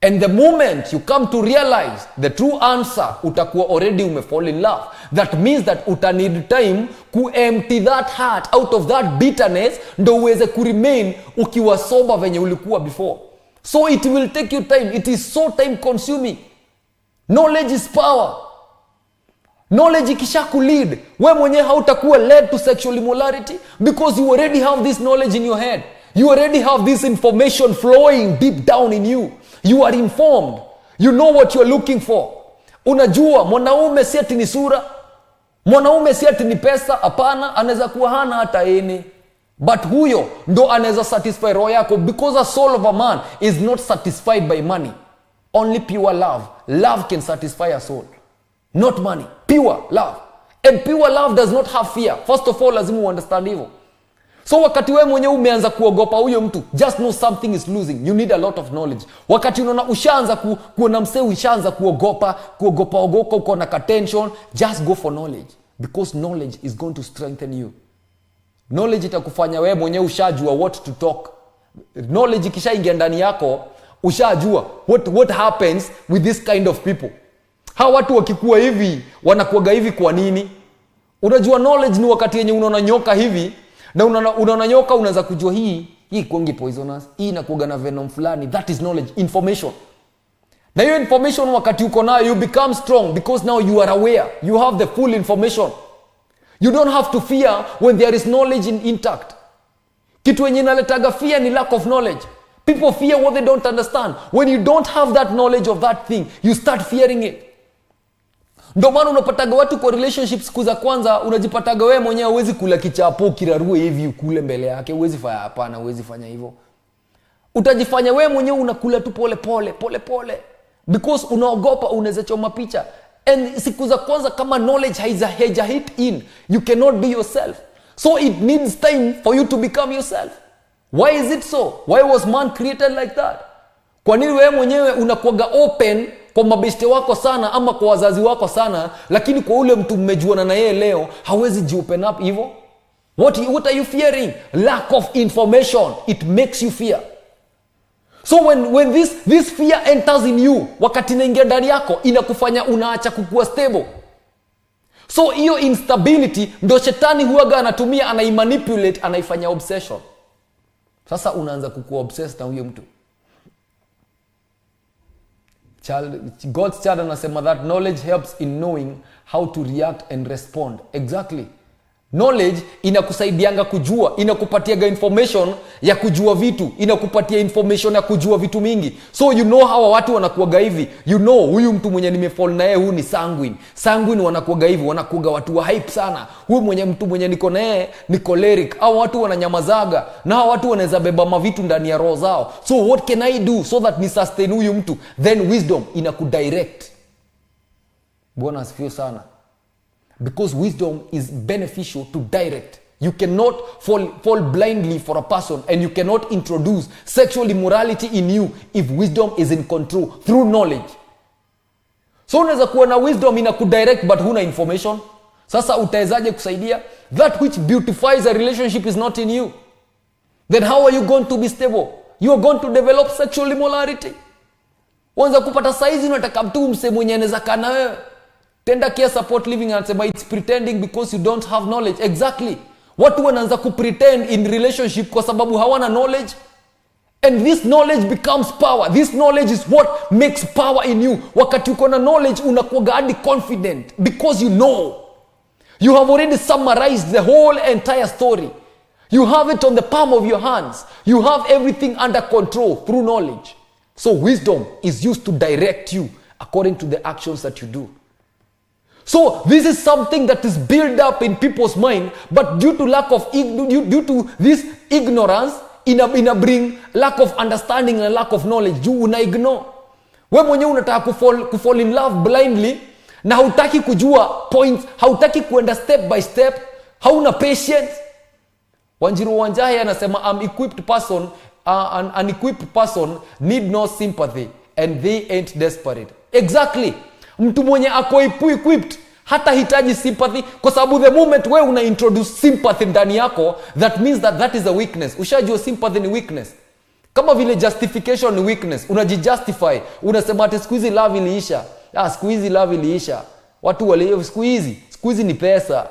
And the moment you come to realize the true answer, utakuwa already umefall in love. That means that uta need time ku empty that heart out of that bitterness, ndo uweze ku remain ukiwa sober venye ulikuwa before. So it will take you time. It is so time consuming. Knowledge is power. Knowledge ikisha kulead, we mwenye hautakuwa led to sexual immorality, because you already have this knowledge in your head. You already have this information flowing deep down in you. You are informed. You know what you are looking for. Unajua mwanaume si ati ni sura, mwanaume si ati ni pesa. Hapana, anaweza kuwa hana hata eni, but huyo ndo anaweza satisfy roho yako, because a soul of a man is not satisfied by money. Only pure love. Love can satisfy a soul, not money. Pure love. And pure love does not have fear. First of all, lazima understand hivyo. So wakati wewe mwenyewe umeanza kuogopa huyo mtu, just know something is losing. You need a lot of knowledge. Wakati unaona ushaanza kuona msee ushaanza kuogopa uko na tension, just go for knowledge, because knowledge is going to strengthen you. Knowledge itakufanya wewe mwenyewe ushajua what to talk. Knowledge ikishaingia ndani yako, ushajua what happens with this kind of people. Hawa watu wakikuwa hivi, wanakuaga hivi kwa nini? Unajua knowledge ni wakati yenye unaona nyoka hivi, na unaona nyoka unaanza kujua hii kongi poisonous, hii inakuaga na venom fulani. That is knowledge, information. Na hiyo information wakati uko nayo, you become strong, because now you are aware. You have the full information. You don't have to fear when there is knowledge intact. Kitu yenye inaletaga fear ni lack of knowledge. People fear what they don't understand. When you don't have that knowledge of that thing, you start fearing it. Ndio maana unapataga watu kwa relationships siku za kwanza, unajipataga wewe mwenyewe huwezi kula kichapo kirarue hivi ukule mbele yake. Huwezi fanya, hapana, huwezi fanya hivyo. Utajifanya wewe mwenyewe unakula tu pole pole, because unaogopa unaweza choma picha. And siku za kwanza kama knowledge haija hit in, you cannot be yourself. So it needs time for you to become yourself. Why is it so? Why was man created like that? Kwa nini wewe mwenyewe unakuaga open kwa mabeste wako sana ama kwa wazazi wako sana, lakini kwa ule mtu mmejuana na yeye leo hawezi open up hivyo? What are you fearing? Lack of information. It makes you fear. So when this fear enters in you, wakati inaingia ndani yako, inakufanya unaacha kukua stable. So hiyo instability ndo shetani huaga anatumia, anaimanipulate, anaifanya obsession. Sasa unaanza kukua obsessed na huyo mtu. God's child anasema that knowledge helps in knowing how to react and respond. Exactly. Knowledge inakusaidianga kujua, inakupatiaga information ya kujua vitu, inakupatia information ya kujua vitu mingi. So you know hawa watu wanakuaga hivi. You know huyu mtu mwenye nimefall na yeye huyu ni sanguine. Sanguine wanakuaga hivi, wanakuaga watu wa hype sana. Huyu mtu mwenye niko na yeye ni choleric. Hao watu wananyamazaga, na hao watu wanaweza beba mavitu ndani ya roho zao. So what can I do so that ni sustain huyu mtu? Then wisdom inakudirect. Bwana asifiwe sana. Because wisdom is beneficial to direct. You cannot fall blindly for a person, and you cannot introduce sexual immorality in you if wisdom is in control through knowledge. So unaweza kuwa na wisdom inakudirect but huna information. Sasa utawezaje kusaidia? That which beautifies a relationship is not in you. Then how are you going to be stable? You are going to develop sexual immorality. Wanza kupata saizi unataka mtu mse mwenye anaweza kana wewe. Tenda care support living anasema it's pretending because you don't have knowledge. Exactly. Watu wanaanza kupretend in relationship kwa sababu hawana knowledge. And this knowledge becomes power. This knowledge is what makes power in you. Wakati uko na knowledge unakuwa hadi confident because you know. You have already summarized the whole entire story. You have it on the palm of your hands. You have everything under control through knowledge. So wisdom is used to direct you according to the actions that you do. So this is something that is built up in people's mind, but due to lack of due to this ignorance, ina bring lack of understanding and lack of knowledge. Juu una ignore. We mwenyewe unataka kufall in love blindly na hautaki kujua points, hautaki kuenda step by step, hauna patience. Wanjiru Wanjahi anasema an unequipped person need no sympathy and they ain't desperate. Exactly. Mtu mwenye ako equipped hata hitaji sympathy, kwa sababu the moment wewe una introduce sympathy ndani yako, that means that is a weakness. Ushajua sympathy ni weakness. Kama vile justification ni weakness. Unajijustify. Unasema ati siku hizi love iliisha. Siku hizi love iliisha. Watu wale siku hizi ni pesa.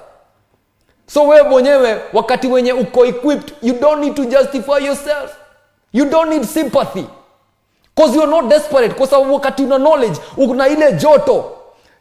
So wewe mwenyewe wakati wenye uko equipped, you don't need to justify yourself. You don't need sympathy. Because you're not desperate. Kwa sababu wakati una knowledge, una ile joto.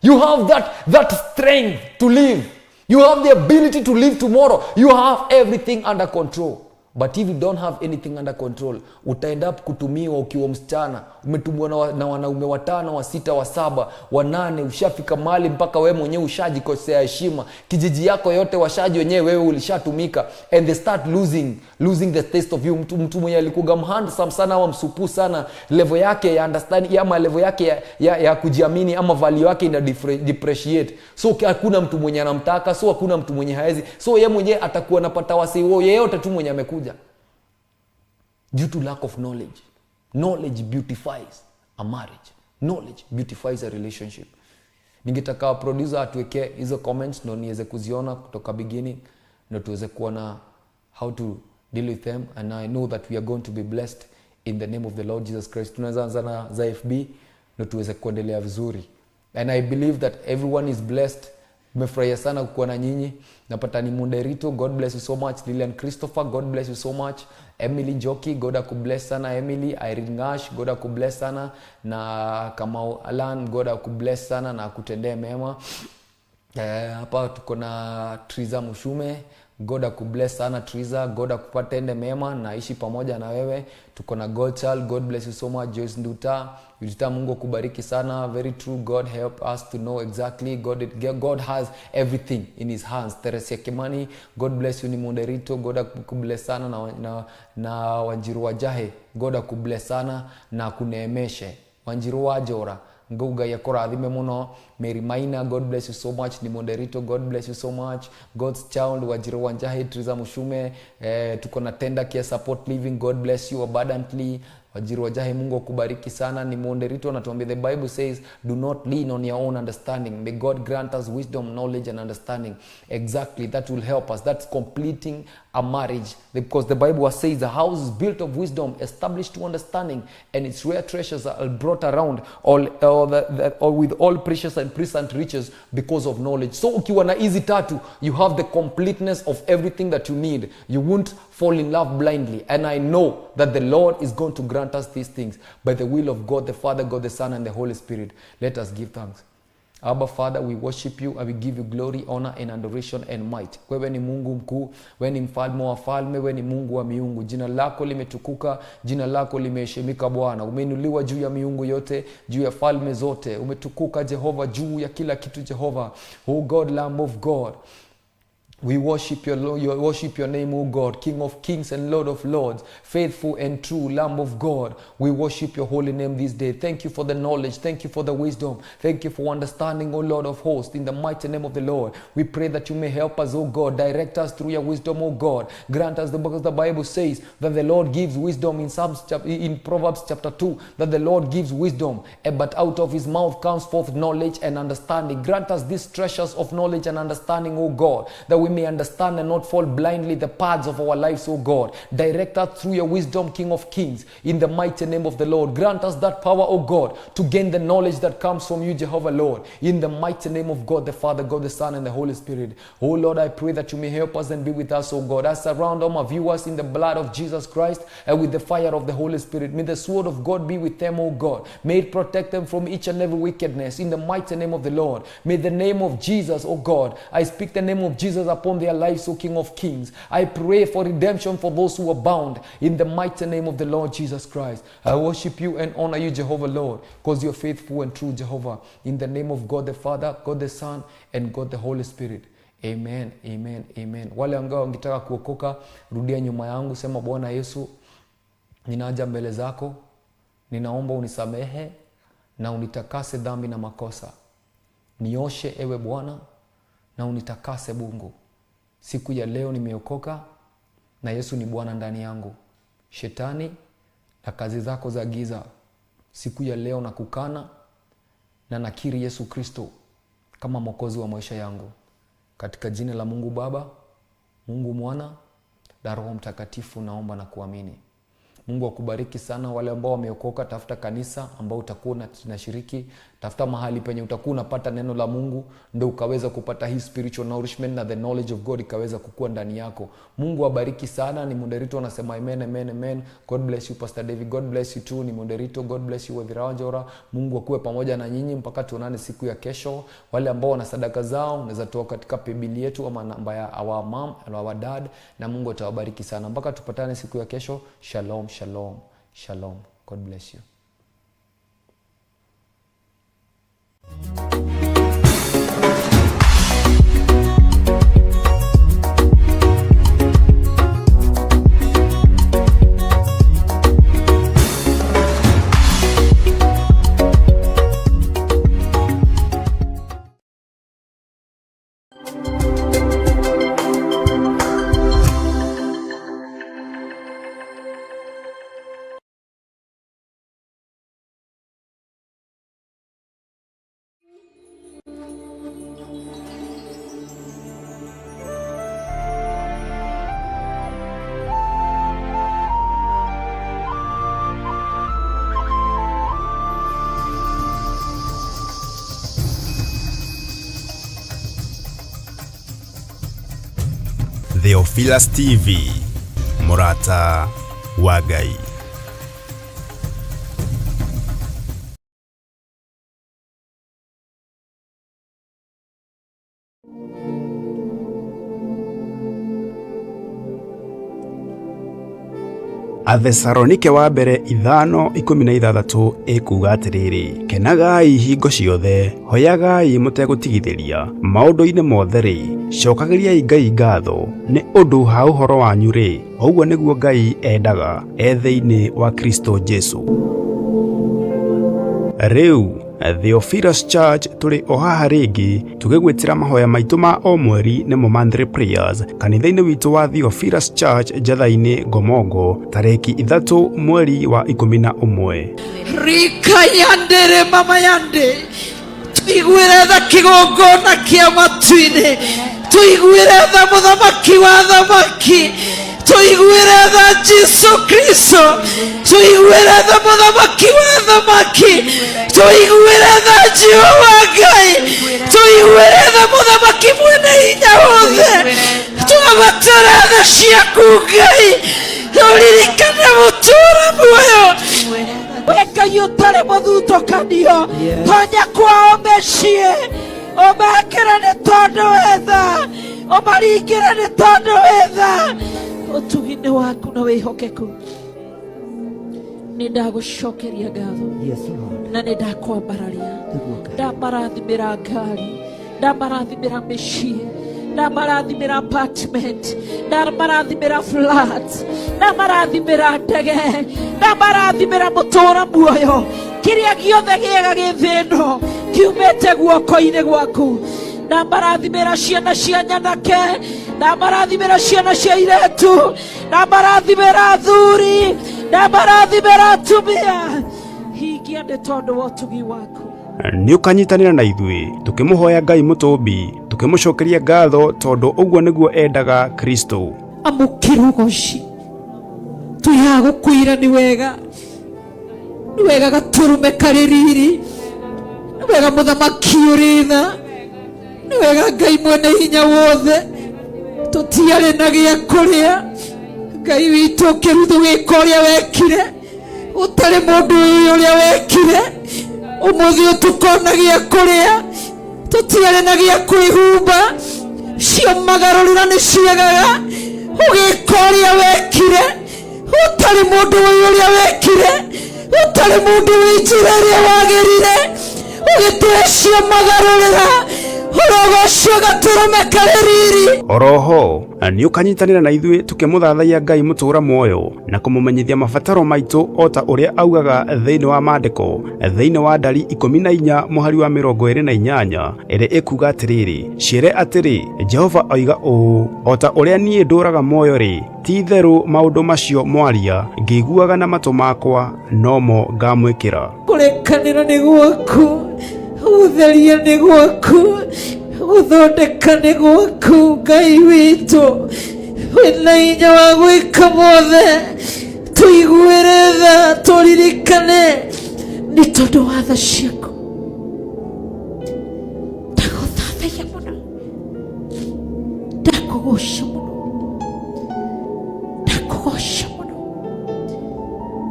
You have that strength to live. You have the ability to live tomorrow. You have everything under control. But if you don't have anything under control, utaenda kutumiwa ukiwa msichana. Umetumwa na wanaume 5, 6, 7, 8, ushafika mahali mpaka wewe mwenyewe ushajikosea heshima. Kijiji yako yote washaji wenyewe wewe ulishatumika, and they start losing the taste of you. Mtu mwenye alikuwa handsome sana au msupu sana, level yake ya understanding ama level yake ya kujiamini ama value yake ina depreciate. So hakuna mtu mwenye anamtaka, so hakuna mtu mwenye haezi. So yeye mwenyewe atakuwa anapata wasi yeyote tu mwenye amekuja. Due to lack of knowledge. Knowledge beautifies a marriage. Knowledge beautifies a relationship. Ningetaka producer atuweke hizo comments ndo niweze kuziona kutoka beginning, ndo tuweze kuona how to deal with them, and I know that we are going to be blessed in the name of the Lord Jesus Christ. Tunaanza anza na za FB ndo tuweze kuendelea vizuri. And I believe that everyone is blessed. Nimefurahia sana kuwa na nyinyi. Napata ni Munderito, God bless you so much. Lilian Christopher, God bless you so much. Emily Joki, God akubless sana. Emily Irene Ngash, God akubless sana. Na Kamau Alan, God akubless sana na akutendee mema. Hapa tuko na Triza Mushume, God akubless sana Triza, God akupatende mema na ishi pamoja na wewe. Tuko na Godchild, God bless you so much. Joyce Nduta, Mungu akubariki sana. Very true, God help us to know exactly. God has everything in his hands. Teresia Kimani, God bless you. Ni Munderito, God akubless sana. Na Wanjiru Wajahe, God akubless sana na kuneemeshe. Wanjiru Wajora, Nguga yakora adhime muno. Mary Maina, God bless you so much. Ni Moderito, God bless you so much. God's child, Wajiro Wanjahe, Triza Mushume. Tuko na Tenda Care Support Living, God bless you abundantly. Wajiro Wajahe, Mungu akubariki sana. Ni Moderito natuambia, the Bible says, do not lean on your own understanding. May God grant us wisdom, knowledge and understanding. Exactly, that will help us. That's completing a marriage. Because the Bible says the house is built of wisdom, established to understanding, and its rare treasures are brought around all with all precious and present riches because of knowledge. So ukiwa na hizi tatu, you have the completeness of everything that you need. You won't fall in love blindly. And I know that the Lord is going to grant us these things by the will of God the Father, God the Son, and the Holy Spirit. Let us give thanks. Abba Father, we worship you and we give you glory, honor and adoration and might. Wewe ni Mungu mkuu, wewe ni mfalme wa falme, wewe ni Mungu wa miungu. Jina lako limetukuka, jina lako limeheshimika Bwana. Umeinuliwa juu ya miungu yote, juu ya falme zote. Umetukuka Jehova juu ya kila kitu Jehova. Oh God, Lamb of God, we worship your name, O God, King of kings and Lord of lords, faithful and true, Lamb of God. We worship your holy name this day. Thank you for the knowledge. Thank you for the wisdom. Thank you for understanding, O Lord of hosts. In the mighty name of the Lord, we pray that you may help us, O God. Direct us through your wisdom, O God. Grant us, because the Bible says that the Lord gives wisdom in Proverbs chapter 2, that the Lord gives wisdom, but out of his mouth comes forth knowledge and understanding. Grant us these treasures of knowledge and understanding, O God, that we may understand and not fall blindly the paths of our lives, O God. Direct us through your wisdom, King of kings, in the mighty name of the Lord. Grant us that power, O God, to gain the knowledge that comes from you, Jehovah Lord, in the mighty name of God the Father, God the Son, and the Holy Spirit. Oh Lord, I pray that you may help us and be with us, O God. I surround all my viewers in the blood of Jesus Christ and with the fire of the Holy Spirit. May the sword of God be with them, O God. May it protect them from each and every wickedness, in the mighty name of the Lord. May the name of Jesus, O God, I speak the name of Jesus upon their lives, O King of Kings. I pray for redemption for those who are bound in the mighty name of the Lord Jesus Christ. I worship you and honor you, Jehovah Lord, because you're faithful and true, Jehovah. In the name of God the Father, God the Son, and God the Holy Spirit. Amen, amen, amen. Wale ambao wangetaka kuokoka, rudia nyuma yangu, sema Bwana Yesu, ninaja mbele zako, ninaomba unisamehe na unitakase dhambi na makosa. Nioshe ewe Bwana na unitakase Mungu. Siku ya leo nimeokoka na Yesu ni Bwana ndani yangu. Shetani na kazi zako za giza, siku ya leo nakukana na nakiri Yesu Kristo kama mwokozi wa maisha yangu. Katika jina la Mungu Baba, Mungu Mwana na Roho Mtakatifu naomba na kuamini. Mungu akubariki sana. Wale ambao wameokoka, tafuta kanisa ambao utakuwa unashiriki, tafuta mahali penye utakuwa unapata neno la Mungu, ndio ukaweza kupata hii spiritual nourishment na the knowledge of God ikaweza kukua ndani yako. Mungu abariki sana. Ni moderator anasema amen, amen, amen. God bless you Pastor David. God bless you too. Ni moderator. God bless you Wethirawanjora. Mungu akuwe pamoja na nyinyi mpaka tuonane siku ya kesho. Wale ambao wana sadaka zao unaweza toa katika paybill yetu ama namba ya our mom and our dad, na Mungu atawabariki sana mpaka tupatane siku ya kesho. Shalom, shalom, shalom. God bless you. Theophilus TV, MURATA wa Ngai. Athesalonike wa mbere 5:16 ikuga atiriri, kenagai hingo ciothe, hoyagai mutegutigithiria, maundu-ini mothe ri, cokagiriai Ngai ngatho, ni undu ha uhoro wanyu ri, oguo niguo Ngai endaga ethi-ini wa Kristo Jesu. Riu Theophilus Church tuli ohaha ringi tugigwitira mahoya maitu ma o mweri nimo monthly prayers kanitha-ini witu wa Theophilus Church Njatha-ini Ngomongo tariki 3 mweri wa 11. Rika yandere mama yande tuigwire tha kigongona kia matu-ini, tuigwire tha muthamaki wa thamaki, tuigwire tha Jesu Kristo, tuigwire tha muthamaki wa thamaki, tuigwire tha Jehova Ngai, tuigwire tha muthamaki mwene hinya wothe, twabatara tha ciaku Ngai, turirikane gutura muoyo Ngai utari muthutukanio, tonya kwao mĩciĩ, ũmekĩre nĩ tondũ wetha, ũmaringĩre nĩ tondũ wetha ũtugi-inĩ waku na wĩhokeku. Nĩ ndagũcokeria ngatho na nĩ ndakwambararia, ndamarathimĩra ngari, ndamarathimĩra mĩciĩ, ndamarathimĩra apartment, ndamarathimĩra flat, ndamarathimĩra ndege, ndamarathimĩra mũtũũra muoyo, kĩrĩa gĩothe gĩega gĩ thĩ ĩno kiumĩte guoko-inĩ gwaku. Ndamarathimĩra ciana cia nyanake, ndamarathimĩra ciana cia iretu, ndamarathimĩra athuri, ndamarathimĩra atumia, hingia nĩ tondũ wa ũtugi waku. Ni ukanyitanira na ithui tukimuhoya Ngai mutumbi, tukimucokeria ngatho tondu uguo niguo endaga Kristo. Amukirugoci tuyagukwira ni wega, ni wega gaturume kaririri, ni wega muthamaki uritha, ni wega Ngai mwene hinya wothe, tutiare na gĩa kũrĩa. Ngai witũ kĩruthu wĩka ũrĩa wekire, ũtarĩ mũndũ ũrĩa wekire, ũmũthĩ ũtukona gĩa kũrĩa, tutiare na gĩa kwĩhumba, cio magarũrĩra nĩ ciagaga ũgĩka ũrĩa wekire ũtarĩ mũndũ ũrĩa wekire ũtarĩ mũndũ wĩ njĩra ĩrĩa wagĩrire ũgĩtũhe cio magarũrĩra ũrogocio gatũrũme karĩ riri. Oroho nĩ ũkanyitanĩra na ithuĩ tũkĩmũthathaiya Ngai mũtũũra muoyo na kũmũmenyithia mabataro maitũ o ta ũrĩa augaga thĩinĩ wa maandĩko thĩinĩ wa Ndari 14 mũhari wa 28 ĩrĩa ĩkuga atĩrĩrĩ, ciĩre atĩrĩ, Jehova oiga ũũ, o ta ũrĩa niĩ ndũũraga muoyo-rĩ, ti itherũ maũndũ macio mwaria ngĩiguaga na matũ makwa no mo ngamwĩkĩra. Kũrekanĩra nĩ gwaku, gũtheria nĩ gwaku, gũthondeka nĩ gwaku. Ngai witũ wĩna hinya wa gwĩka mothe, tũiguĩre tha, tũririkane nĩ tondũ wa tha ciaku. Ndagũthathaiya mũno, ndakũgoca mũno, ndakũgoca mũno.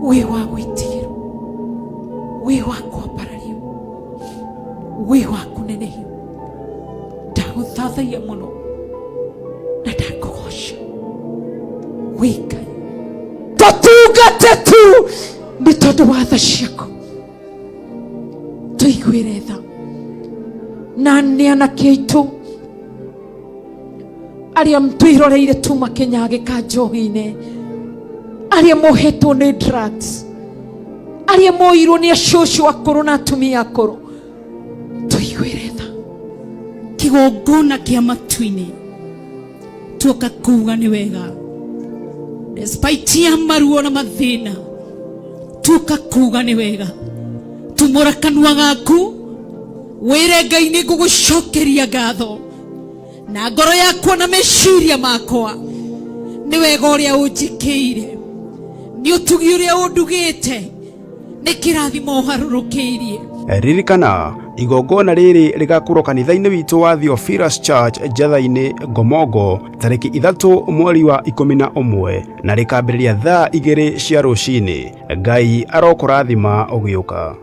Wĩ wa gwĩtigĩrwo, wĩ wa kwambarario, wĩ wa kũnenehio. Ndagũthathaiya mũno na ndakũgoca. Wĩ Ngai, tũtungate tu nĩ tondũ wa tha ciaku. Tũiguĩre tha na nĩ anake aitũ arĩa twĩroreire tu makĩnyagĩka njohi-inĩ, arĩa mohetwo nĩ drugs, arĩa moirwo nĩ acũcũ akũrũ na atumia akũrũ. Tũiguĩre tha. Kĩgongona kĩa matu-inĩ tuoka kuuga nĩ wega, despite ya maruo na mathĩna tuoka kuuga nĩ wega. Tumũra kanua gaku wĩre Ngai nĩ ngũgũcokeria ngatho na ngoro yakwa na meciria makwa. Nĩ wega ũrĩa ũnjĩkĩire, nĩ ũtugi ũrĩa ũndugĩte, nĩ kĩrathimo ũharũrũkĩirie. Ririkana igongona rĩrĩ rĩgakorwo kanitha-inĩ witũ wa Theophilus Church Njatha-inĩ Ngomongo tarĩki 3 mweri wa 11 na rĩkambĩrĩria thaa 2 cia rũcinĩ. Ngai arokũrathima ũgĩũka.